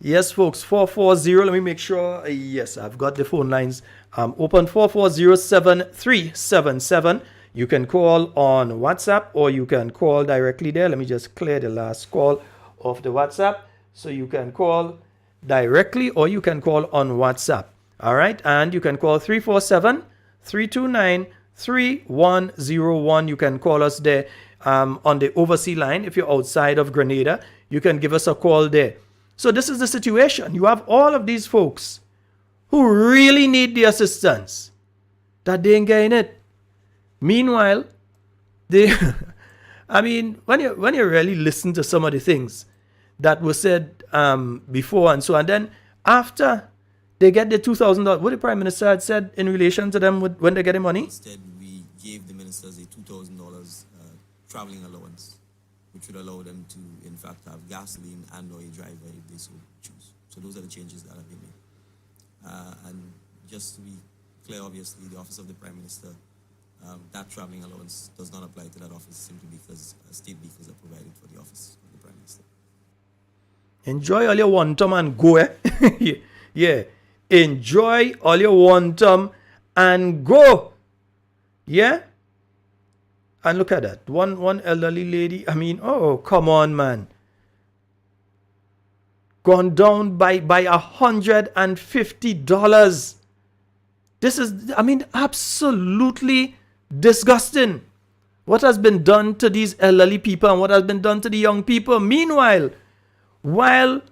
S2: Yes, folks, 440. Let me make sure. Yes, I've got the phone lines open. 440-7377. You can call on WhatsApp or you can call directly there. Let me just clear the last call of the WhatsApp. So you can call directly or you can call on WhatsApp. All right. And you can call 347-329-3101. You can call us there on the overseas line. If you're outside of Grenada, you can give us a call there. So this is the situation. You have all of these folks who really need the assistance that they ain't getting it. Meanwhile, they, I mean, when you really listen to some of the things that were said before and so on, then after they get the $2,000, what the Prime Minister had said in relation to them when they get the money?
S9: Instead, we gave the ministers a $2,000 traveling allowance, which would allow them to, in fact, have gasoline and or a driver if they so choose. So those are the changes that have been made. And just to be clear, obviously, the Office of the Prime Minister, that traveling allowance does not apply to that office simply because state vehicles are provided for the Office of the Prime Minister.
S2: Enjoy all your one-time and go, eh? Yeah. Enjoy all your one-time and go. Yeah? And look at that. One elderly lady, I mean, oh, come on, man. Gone down by $150. This is, I mean, absolutely disgusting. What has been done to these elderly people and what has been done to the young people. Meanwhile, while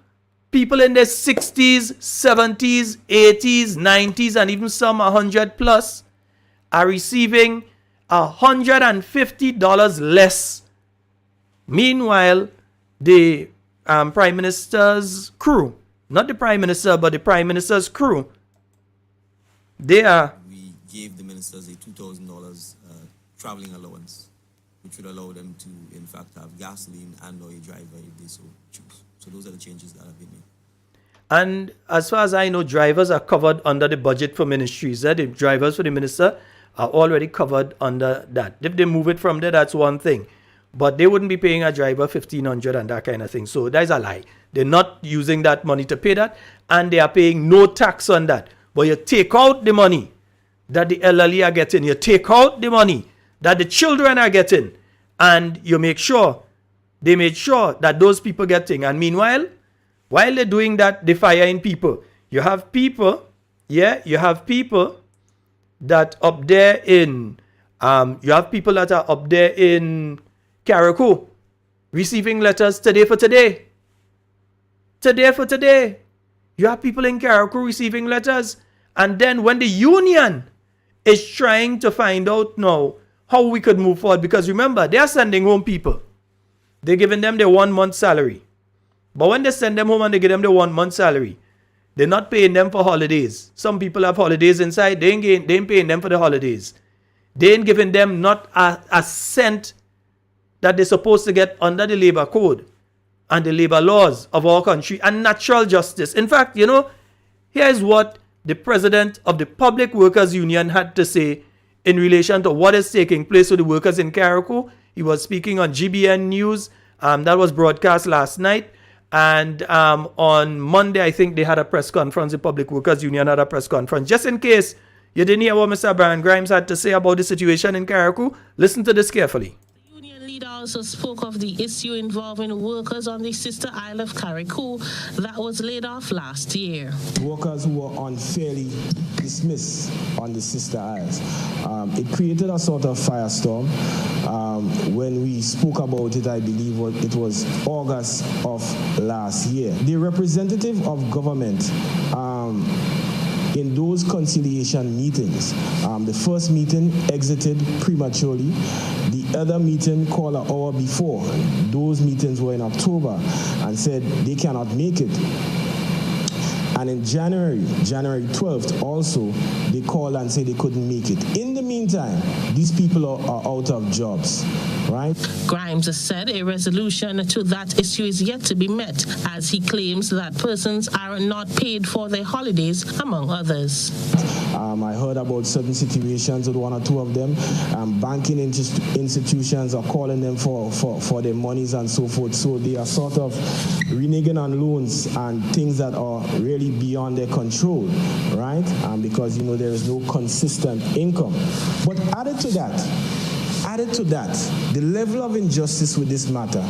S2: people in their 60s, 70s, 80s, 90s, and even some 100 plus are receiving $150 less. Meanwhile, the Prime Minister's crew, not the Prime Minister, but the Prime Minister's crew, we
S9: gave the ministers a $2,000 traveling allowance, which would allow them to, in fact, have gasoline and or a driver if they so choose. So those are the changes that have been made.
S2: And as far as I know, drivers are covered under the budget for ministries. The drivers for the minister are already covered under that. If they move it from there, that's one thing. But they wouldn't be paying a driver $1,500 and that kind of thing. So that's a lie. They're not using that money to pay that, and they are paying no tax on that. But you take out the money that the elderly are getting. You take out the money that the children are getting. And you make sure, they made sure that those people get things. And meanwhile, while they're doing that, they fire in people. You have people that up there in, you have people that are up there in Carriacou receiving letters today for today. Today for today. You have people in Carriacou receiving letters. And then when the union is trying to find out now how we could move forward, because remember, they are sending home people. They're giving them their 1 month salary. But when they send them home and they give them the 1 month salary, they're not paying them for holidays. Some people have holidays inside. They ain't paying them for the holidays. They ain't giving them not a cent that they're supposed to get under the labor code and the labor laws of our country and natural justice. In fact, you know, here's what the president of the Public Workers Union had to say in relation to what is taking place with the workers in Carriacou. He was speaking on GBN News. That was broadcast last night. And on Monday, I think they had a press conference. The Public Workers Union had a press conference. Just in case you didn't hear what Mr. Brian Grimes had to say about the situation in Carriacou, listen to this carefully.
S10: Leader also spoke of the issue involving workers on the sister isle of Carriacou that was laid off last year.
S11: Workers who were unfairly dismissed on the sister isles. It created a sort of firestorm. When we spoke about it, I believe it was August of last year. The representative of government in those conciliation meetings, the first meeting exited prematurely. The other meeting called an hour before. Those meetings were in October and said they cannot make it. And in January 12th, also, they called and said they couldn't make it. In the meantime, these people are out of jobs, right?
S10: Grimes has said a resolution to that issue is yet to be met, as he claims that persons are not paid for their holidays, among others.
S11: I heard about certain situations with one or two of them. Banking institutions are calling them for their monies and so forth. So they are sort of reneging on loans and things that are really beyond their control, right? Because, there is no consistent income. But added to that, the level of injustice with this matter,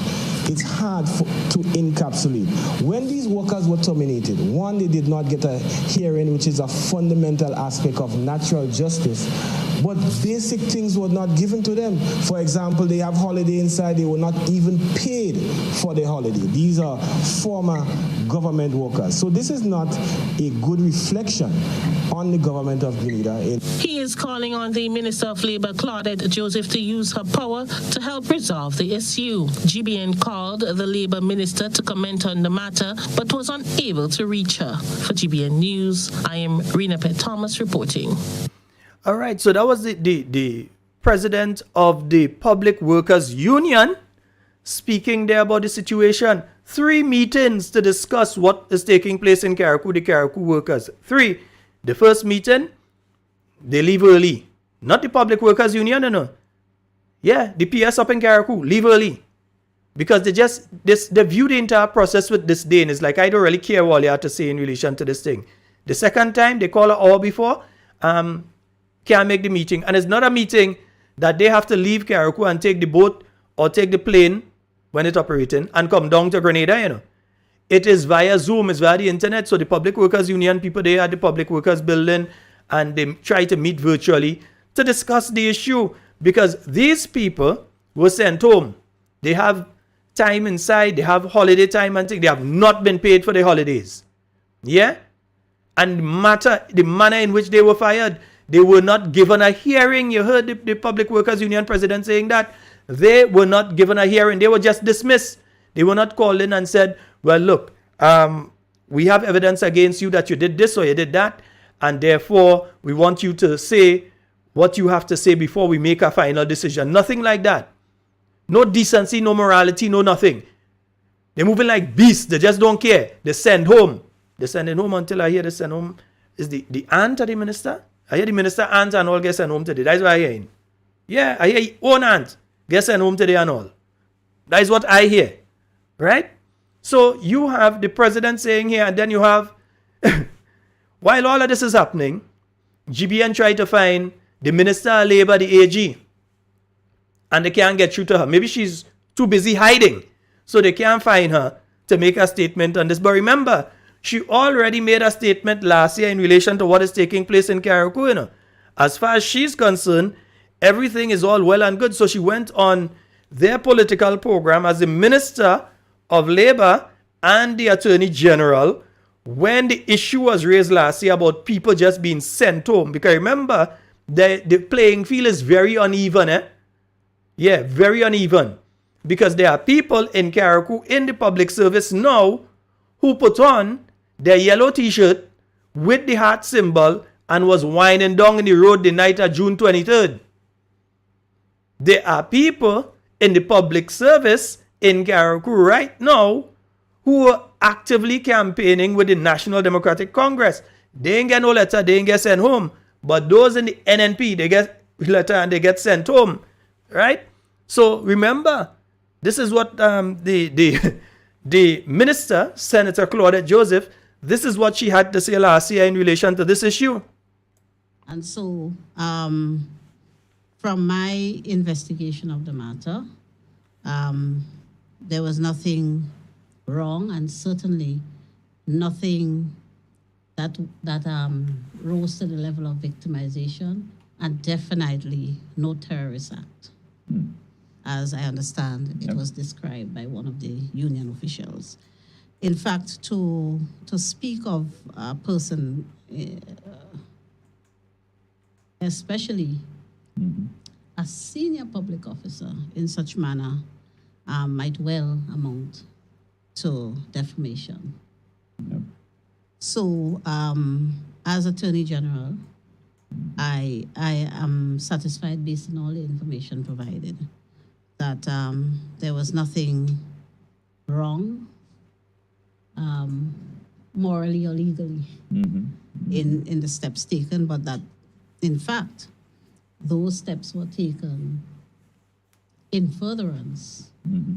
S11: it's hard to encapsulate. When these workers were terminated, one, they did not get a hearing, which is a fundamental aspect of natural justice, but basic things were not given to them. For example, they have holiday inside, they were not even paid for their holiday. These are former government workers. So this is not a good reflection on the government of Grenada.
S10: He is calling on the Minister of Labour, Claudette Joseph, to use her power to help resolve the issue. GBN called the Labour Minister to comment on the matter, but was unable to reach her. For GBN News, I am Rena Pett Thomas reporting.
S2: All right, so that was the president of the Public Workers Union speaking there about the situation. 3 meetings to discuss what is taking place in Carriacou, the Carriacou workers. 3. The first meeting, they leave early. Not the Public Workers Union, no. Yeah, the PS up in Carriacou, leave early. Because they view the entire process with disdain. It's like, I don't really care what you have to say in relation to this thing. The second time, they call an hour before, can't make the meeting. And it's not a meeting that they have to leave Carriacou and take the boat or take the plane when it's operating and come down to Grenada, It is via Zoom, it's via the internet. So the Public Workers Union people, they are at the Public Workers Building and they try to meet virtually to discuss the issue because these people were sent home. They have time inside, they have holiday time and things. They have not been paid for their holidays. Yeah? And the manner in which they were fired, they were not given a hearing. You heard the Public Workers Union president saying that. They were not given a hearing. They were just dismissed. They were not called in and said, well, look, we have evidence against you that you did this or you did that. And therefore, we want you to say what you have to say before we make a final decision. Nothing like that. No decency, no morality, no nothing. They're moving like beasts. They just don't care. They send home. They send it home until I hear they send home. Is the aunt of the minister? I hear the minister aunt and all get sent home today. That's what I hear. Yeah, I hear your own aunt get sent home today and all. That is what I hear. Right? So you have the president saying here, and then you have, while all of this is happening, GBN tried to find the Minister of Labour, the AG, and they can't get through to her. Maybe she's too busy hiding, so they can't find her to make a statement on this. But remember, she already made a statement last year in relation to what is taking place in Carriacou. As far as she's concerned, everything is all well and good. So she went on their political program as the Minister of Labour and the Attorney General when the issue was raised last year about people just being sent home. Because remember, the playing field is very uneven. Yeah, very uneven. Because there are people in Carriacou in the public service now who put on their yellow t-shirt with the heart symbol and was winding down in the road the night of June 23rd. There are people in the public service in Carriacou right now who are actively campaigning with the National Democratic Congress. They ain't get no letter, they ain't get sent home. But those in the NNP, they get letter and they get sent home. Right? So remember, this is what the minister, Senator Claudette Joseph, this is what she had to say last year in relation to this issue.
S12: And so, from my investigation of the matter, there was nothing wrong and certainly nothing that rose to the level of victimization, and definitely no terrorist act. As I understand, it was described by one of the union officials. In fact, to speak of a person, especially a senior public officer in such manner, might well amount to defamation. So, as Attorney General, I am satisfied based on all the information provided that there was nothing wrong, morally or legally, in the steps taken, but that, in fact, those steps were taken in furtherance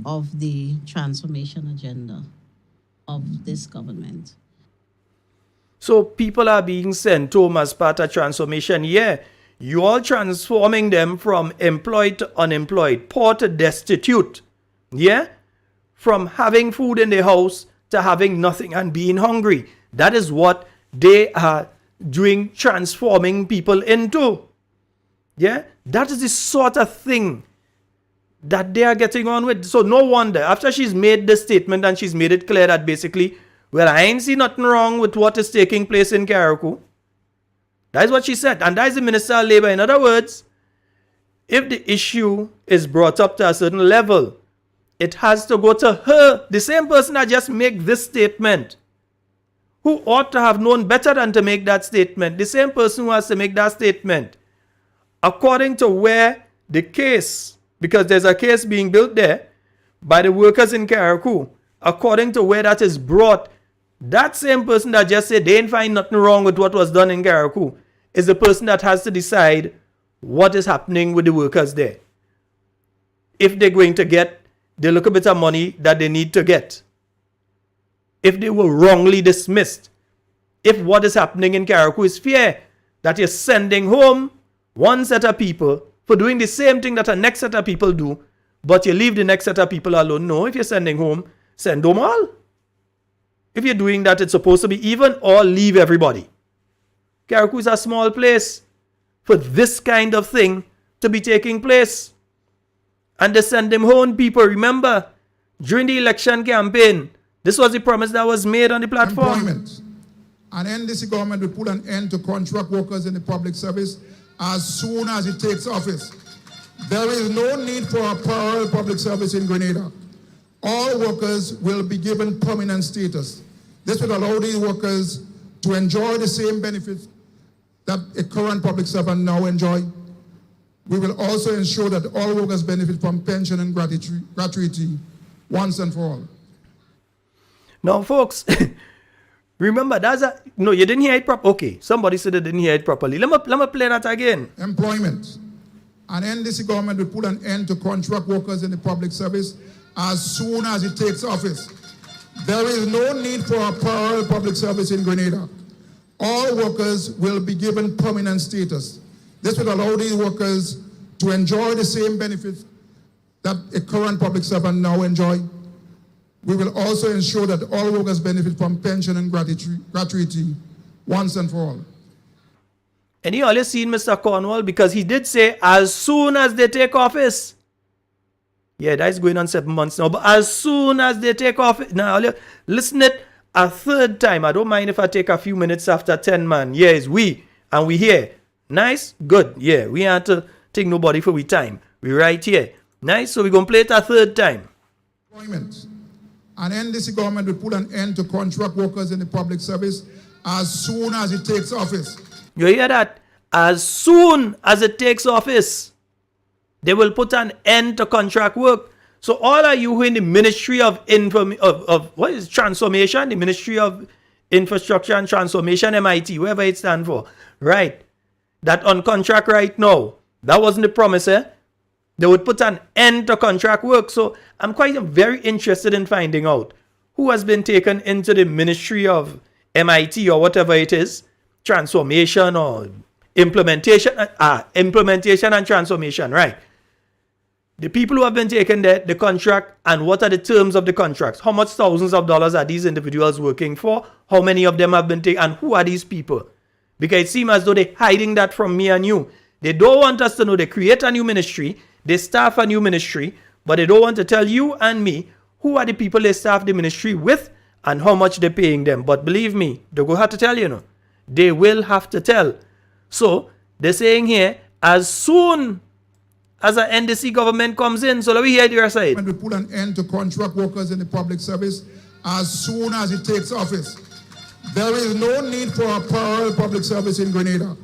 S12: of the transformation agenda of this government.
S2: So people are being sent home as part of transformation. Yeah, you all transforming them from employed to unemployed, poor to destitute. Yeah, from having food in their house to having nothing and being hungry. That is what they are doing, transforming people into. Yeah, that is the sort of thing that they are getting on with. So no wonder, after she's made this statement and she's made it clear that basically, well, I ain't see nothing wrong with what is taking place in Carriacou. That is what she said. And that is the Minister of Labour. In other words, if the issue is brought up to a certain level, it has to go to her, the same person that just make this statement, who ought to have known better than to make that statement. The same person who has to make that statement. According to where the case, because there's a case being built there by the workers in Carriacou, according to where that is brought, that same person that just said they didn't find nothing wrong with what was done in Carriacou is the person that has to decide what is happening with the workers there. If they're going to get the little bit of money that they need to get. If they were wrongly dismissed. If what is happening in Carriacou is fair, that you're sending home one set of people for doing the same thing that a next set of people do, but you leave the next set of people alone. No, if you're sending home, send them all. If you're doing that, it's supposed to be even, or leave everybody. Carriacou is a small place for this kind of thing to be taking place. And they send them home, people. Remember, during the election campaign, this was the promise that was made on the platform.
S13: Employment. And NDC government will put an end to contract workers in the public service as soon as it takes office. There is no need for a parallel public service in Grenada. All workers will be given permanent status. This will allow these workers to enjoy the same benefits that a current public servant now enjoy. We will also ensure that all workers benefit from pension and gratuity once and for all.
S2: Now, folks, remember, that's a... No, you didn't hear it properly. Okay, somebody said they didn't hear it properly. Let me play that again.
S13: Employment. An NDC government will put an end to contract workers in the public service as soon as it takes office. There is no need for a parallel public service in Grenada. All workers will be given permanent status. This will allow these workers to enjoy the same benefits that a current public servant now enjoy. We will also ensure that all workers benefit from pension and gratuity once and for all.
S2: And you always seen Mr. Cornwall, because he did say as soon as they take office. Yeah, that's going on 7 months now. But as soon as they take office. Now, listen it a third time. I don't mind if I take a few minutes after 10, man. Yeah, it's we. And we here. Nice? Good. Yeah, we have to take nobody for we time. We right here. Nice? So we're going to play it a third time.
S13: Employment. An NDC government will put an end to contract workers in the public service as soon as it takes office.
S2: You hear that? As soon as it takes office, they will put an end to contract work. So all of you who in the Ministry of what is Transformation, the Ministry of Infrastructure and Transformation, MIT, whatever it stands for, right? That on contract right now, that wasn't the promise, eh? They would put an end to contract work. So I'm very interested in finding out who has been taken into the Ministry of MIT or whatever it is, transformation or implementation and transformation, right? The people who have been taken there, the contract, and what are the terms of the contracts? How much thousands of dollars are these individuals working for? How many of them have been taken? And who are these people? Because it seems as though they're hiding that from me and you. They don't want us to know. They create a new ministry. They staff a new ministry. But they don't want to tell you and me who are the people they staff the ministry with and how much they're paying them. But believe me, they will have to tell you. They will have to tell. So they're saying here, as soon as an NDC government comes in, so let me hear your side.
S13: And we put an end to contract workers in the public service as soon as it takes office. There is no need for a parallel public service in Grenada.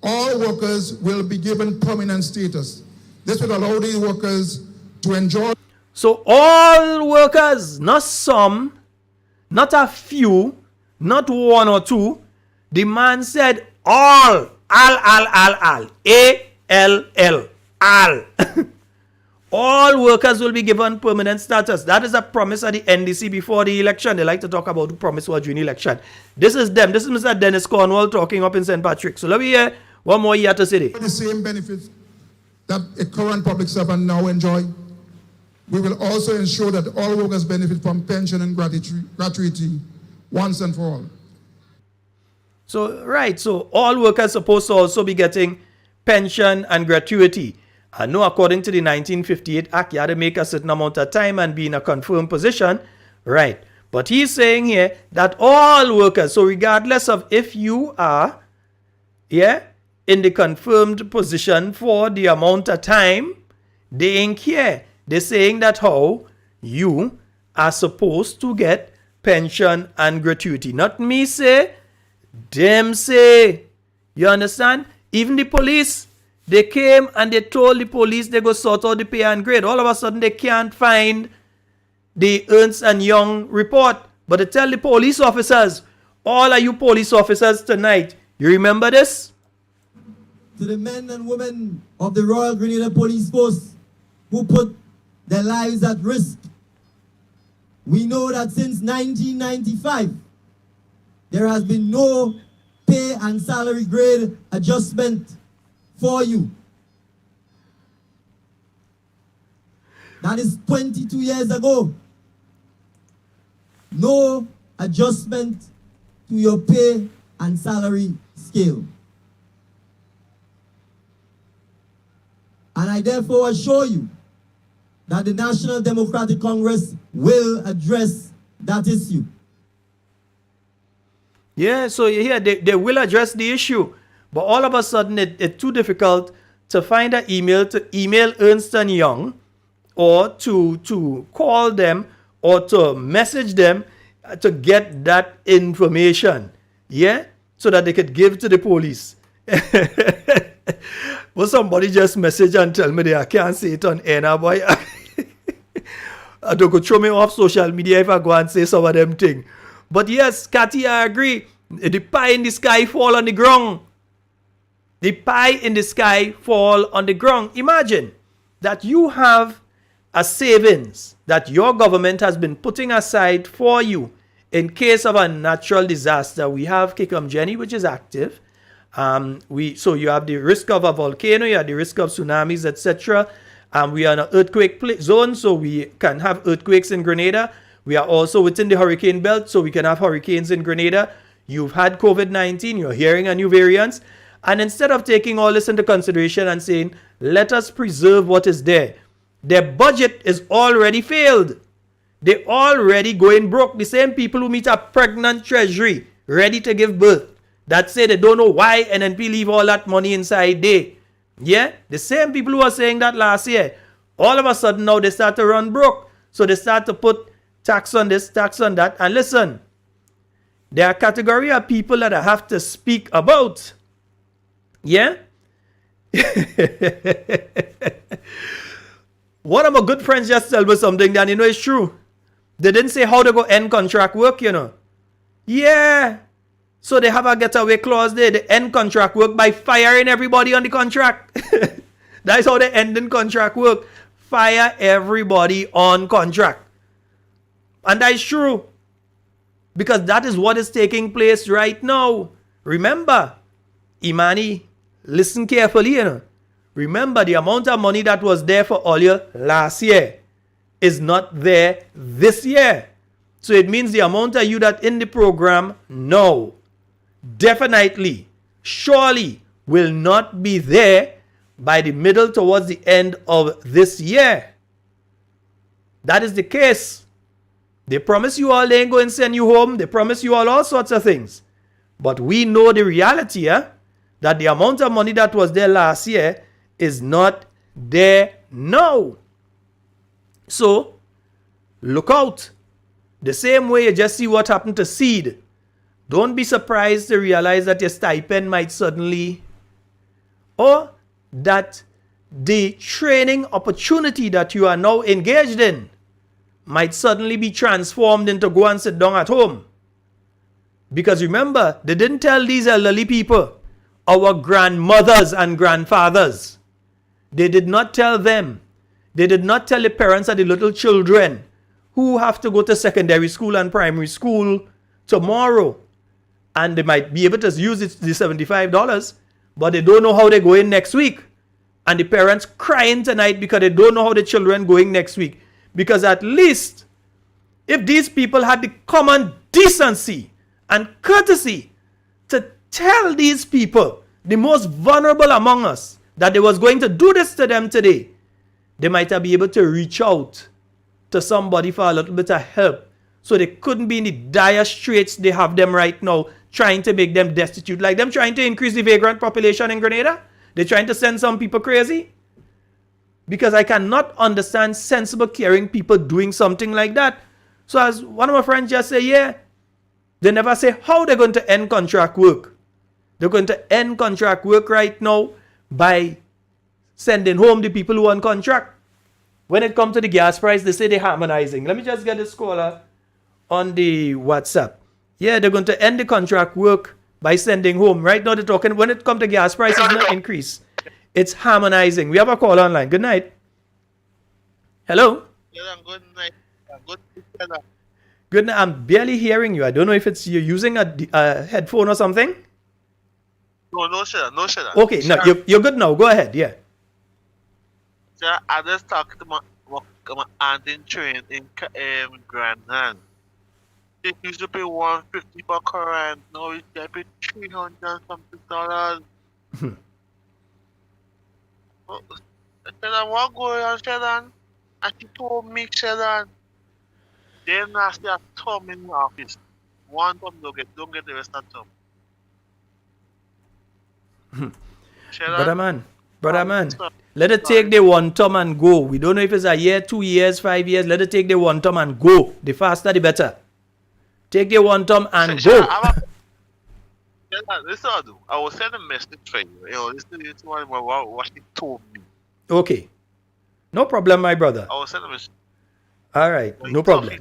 S13: All workers will be given permanent status. This will allow these workers to enjoy.
S2: So all workers, not some, not a few, not one or two. The man said all, all, A-L-L, all. All workers will be given permanent status. That is a promise at the NDC before the election. They like to talk about the promise for during the election. This is them. This is Mr. Dennis Cornwall talking up in St. Patrick. So let me hear one more year to say
S13: the same benefits that a current public servant now enjoy. We will also ensure that all workers benefit from pension and gratuity once and for all.
S2: So, right. So all workers supposed to also be getting pension and gratuity. I know according to the 1958 Act, you had to make a certain amount of time and be in a confirmed position. Right. But he's saying here that all workers, so regardless of if you are, in the confirmed position for the amount of time, they ain't care. They're saying that how you are supposed to get pension and gratuity. Not me say, them say. You understand? Even the police, they came and they told the police they go sort out the pay and grade. All of a sudden they can't find the Ernst and Young report. But they tell the police officers, all of you police officers tonight, you remember this?
S14: To the men and women of the Royal Grenada Police Force who put their lives at risk. We know that since 1995, there has been no pay and salary grade adjustment for you. That is 22 years ago. No adjustment to your pay and salary scale. And I therefore assure you that the National Democratic Congress will address that issue.
S2: Yeah, so here they will address the issue. But all of a sudden, it's too difficult to find an email, to email Ernst & Young, or to call them, or to message them to get that information. Yeah? So that they could give to the police. Well, somebody just message and tell me I can't say it on air now, boy. I don't go throw me off social media if I go and say some of them things. But yes, Cathy, I agree. The pie in the sky fall on the ground. The pie in the sky fall on the ground. Imagine that you have a savings that your government has been putting aside for you in case of a natural disaster. We have Kikum Jenny, which is active. So you have the risk of a volcano, you have the risk of tsunamis, etc. We are in an earthquake zone, so we can have earthquakes in Grenada. We are also within the hurricane belt, so we can have hurricanes in Grenada. You've had COVID-19, you're hearing a new variant. And instead of taking all this into consideration and saying, let us preserve what is there, their budget is already failed. They're already going broke. The same people who meet a pregnant treasury, ready to give birth, that say they don't know why NNP leave all that money inside there. Yeah? The same people who were saying that last year, all of a sudden now they start to run broke. So they start to put tax on this, tax on that. And listen, there are a category of people that I have to speak about. Yeah? One of my good friends just told me something that, it's true. They didn't say how to go end contract work, Yeah. So they have a getaway clause there. They end contract work by firing everybody on the contract. That is how they end in contract work. Fire everybody on contract. And that is true. Because that is what is taking place right now. Remember, Imani, listen carefully, Remember, the amount of money that was there for all you last year is not there this year. So it means the amount of you that in the program now definitely, surely will not be there by the middle towards the end of this year. That is the case. They promise you all they ain't going to send you home. They promise you all sorts of things. But we know the reality, that the amount of money that was there last year is not there now. So, look out. The same way you just see what happened to seed. don't be surprised to realize that your stipend might suddenly, or that the training opportunity that you are now engaged in might suddenly be transformed into go and sit down at home. Because remember, they didn't tell these elderly people, our grandmothers and grandfathers. They did not tell them. They did not tell the parents of the little children who have to go to secondary school and primary school tomorrow. And they might be able to use it, the $75, but they don't know how they're going next week. And the parents crying tonight because they don't know how the children going next week. Because at least, if these people had the common decency and courtesy to tell these people, the most vulnerable among us, that they was going to do this to them today, they might have been able to reach out to somebody for a little bit of help, so they couldn't be in the dire straits they have them right now, trying to make them destitute, like them trying to increase the vagrant population in Grenada. They're trying to send some people crazy. Because I cannot understand sensible, caring people doing something like that. So as one of my friends just said, yeah, they never say how they're going to end contract work. They're going to end contract work right now by sending home the people who are on contract. When it comes to the gas price, they say they're harmonizing. Let me just get this caller on the WhatsApp. Yeah, they're going to end the contract work by sending home. Right now they're talking, when it comes to gas price, it's not increase. It's harmonizing. We have a call online. Good night. Hello?
S15: Yeah, good night. Good night.
S2: Good night. I'm barely hearing you. I don't know if it's you're using a headphone or something.
S15: No, sir.
S2: Okay, no, you're good now. Go ahead. Yeah.
S15: Sir, I just talked to my aunt in train in Grand Hand. They used to pay $150 per current. Now they pay $300 and something. I said, I want to go and Sheldon. And she told me, Sheldon, they're nasty at Tom in the office. One Tom don't get the rest of Tom.
S2: Brother man, let it take the one Tom and go. We don't know if it's a year, 2 years, 5 years. Let it take the one Tom and go. The faster, the better. Take the one Tom and go.
S15: Listen, I will send a message for you. This is what she told me.
S2: Okay. No problem, my brother.
S15: I will send a message.
S2: All right. No problem.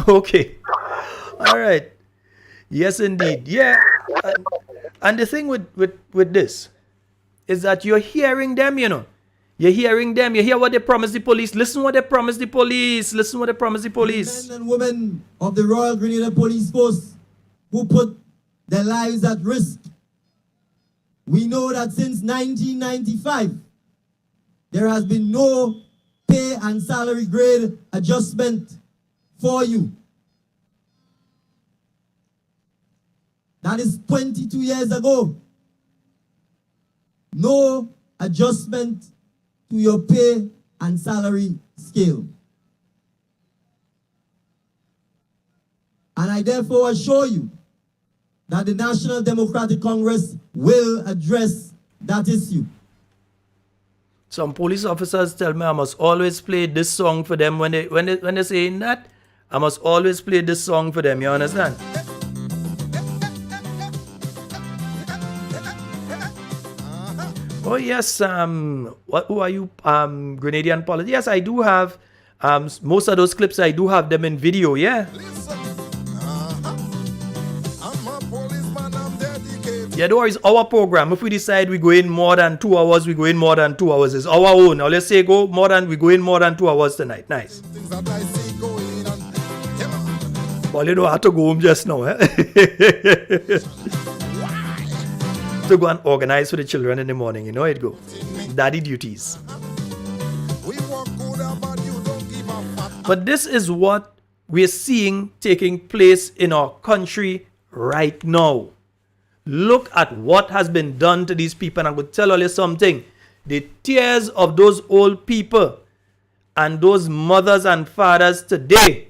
S2: Okay. All right. Yes, indeed. Yeah. And the thing with this is that you're hearing them, you know. You're hearing them. You hear what they promise the police. Listen what they promise the police. Listen what they promise the police.
S14: Men and women of the Royal Grenada Police Force who put their lives at risk. We know that since 1995, there has been no pay and salary grade adjustment for you. That is 22 years ago. No adjustment to your pay and salary scale. And I therefore assure you that the National Democratic Congress will address that issue.
S2: Some police officers tell me I must always play this song for them when they're saying that. I must always play this song for them. You understand? Oh yes. Who are you? Grenadian politics. Yes, I do have. Most of those clips I do have them in video. Yeah. Yeah, though it's our program. If we decide we go in more than 2 hours, we go in more than 2 hours. It's our own. Now let's say we go in more than 2 hours tonight. Nice. Well, you don't have to go home just now. To go and organize for the children in the morning. You know it go. Daddy duties. But this is what we're seeing taking place in our country right now. Look at what has been done to these people. And I'm going to tell you something. The tears of those old people and those mothers and fathers today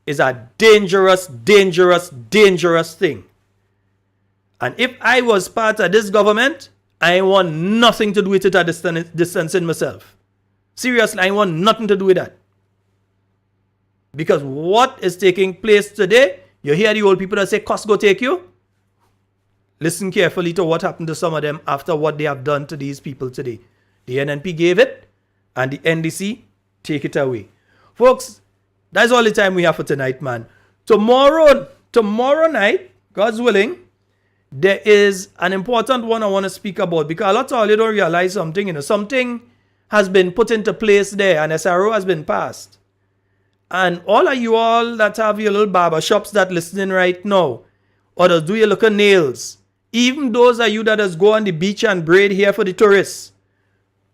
S2: is a dangerous, dangerous, dangerous thing. And if I was part of this government, I want nothing to do with it at distancing myself. Seriously, I want nothing to do with that. Because what is taking place today You hear the old people that say, Costco take you? Listen carefully to what happened to some of them after what they have done to these people today. The NNP gave it, and the NDC take it away. Folks, that's all the time we have for tonight, man. Tomorrow night, God's willing, there is an important one I want to speak about, because a lot of you don't realize something, something has been put into place there, and SRO has been passed. And all of you all that have your little barber shops that listening right now, or that do your local nails, even those of you that just go on the beach and braid hair for the tourists,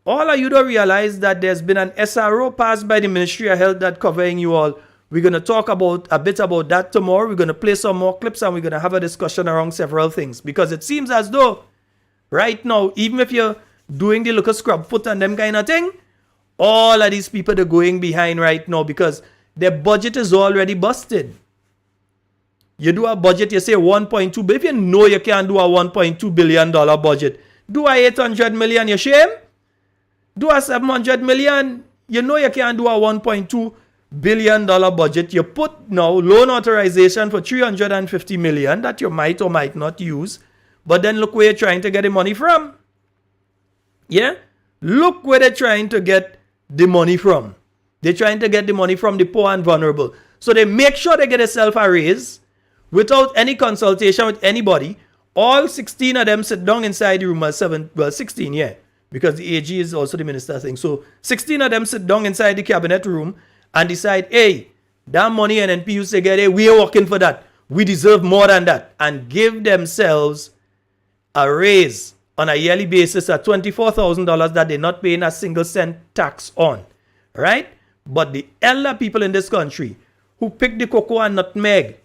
S2: all of you don't realize that there's been an SRO passed by the Ministry of Health that covering you all. We're going to talk about a bit about that tomorrow. We're going to play some more clips, and we're going to have a discussion around several things, because it seems as though right now, even if you're doing the local scrub foot and them kind of thing, all of these people are going behind right now because their budget is already busted. You do a budget, you say 1.2 billion. If you know you can't do a $1.2 billion budget, do a 800 million, you shame? Do a 700 million, you know you can't do a $1.2 billion budget. You put now loan authorization for 350 million that you might or might not use. But then look where you're trying to get the money from. Yeah? Look where they're trying to get the money from. They're trying to get the money from the poor and vulnerable. So they make sure they get themselves a raise without any consultation with anybody. All 16 of them sit down inside the room. 16, yeah. Because the AG is also the minister thing. So 16 of them sit down inside the cabinet room and decide, hey, that money NNP used to get, we are working for that. We deserve more than that. And give themselves a raise on a yearly basis at $24,000 that they're not paying a single cent tax on. Right? But the elder people in this country who pick the cocoa and nutmeg,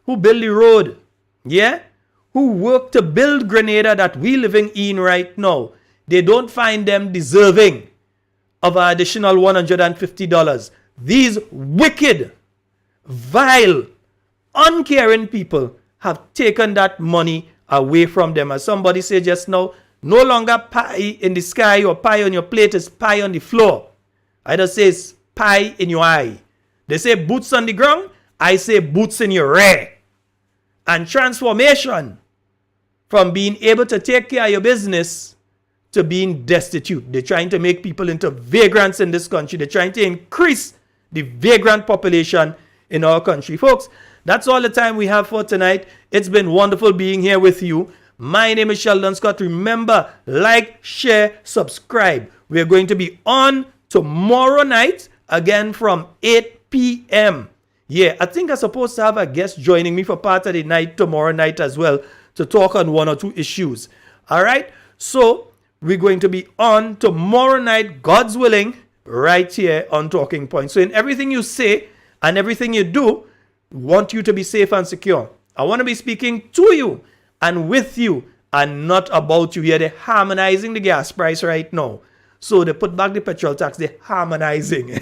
S2: who build the road, yeah, who work to build Grenada that we living in right now, they don't find them deserving of an additional $150. These wicked, vile, uncaring people have taken that money away from them. As somebody said just now, no longer pie in the sky or pie on your plate, is pie on the floor. I just say it's pie in your eye. They say boots on the ground, I say boots in your rear. And transformation from being able to take care of your business to being destitute. They're trying to make people into vagrants in this country. They're trying to increase the vagrant population in our country. Folks, that's all the time we have for tonight. It's been wonderful being here with you. My name is Sheldon Scott. Remember, like, share, subscribe. We are going to be on tomorrow night, again from 8 p.m. Yeah, I think I'm supposed to have a guest joining me for part of the night tomorrow night as well to talk on one or two issues. All right? So, we're going to be on tomorrow night, God's willing, right here on Talking Point. So in everything you say and everything you do, want you to be safe and secure. I want to be speaking to you and with you and not about you. Yeah, they're harmonizing the gas price right now. So they put back the petrol tax. They're harmonizing.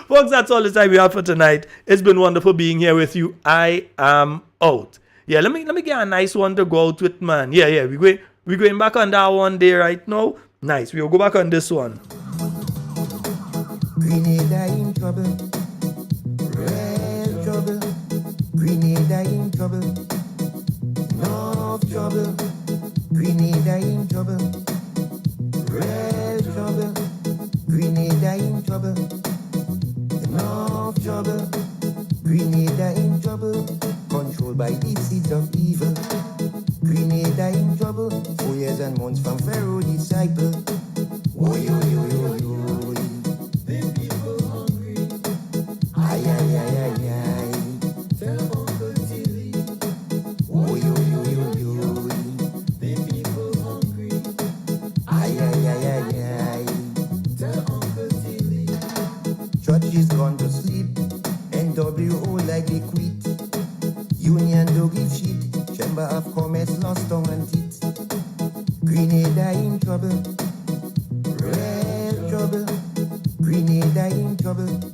S2: Folks, that's all the time we have for tonight. It's been wonderful being here with you. I am out. Yeah, let me get a nice one to go out with, man. Yeah, we're going back on that one there right now. Nice. We'll go back on this one.
S3: Grenada in trouble. Real trouble. Grenada in trouble. No trouble. Grenada in trouble. Real trouble. Grenada in trouble. No trouble. Grenada in trouble. Controlled by the seeds of evil. Grenada in trouble. 4 years and months from Pharaoh disciple. Oy, oy, oy, oy, oy. The people hungry. Ay, ay, ay, ay, ay. Tell Uncle Tilly. Oy, oy, oy, oy, oy. The people hungry. Ay, ay, ay, ay, ay. Tell Uncle Tilly. Church is gone to sleep. NWO like they quit. Union don't give shit. Chamber of Commerce lost tongue and teeth. Grenada in trouble. Real trouble. Grenada in trouble.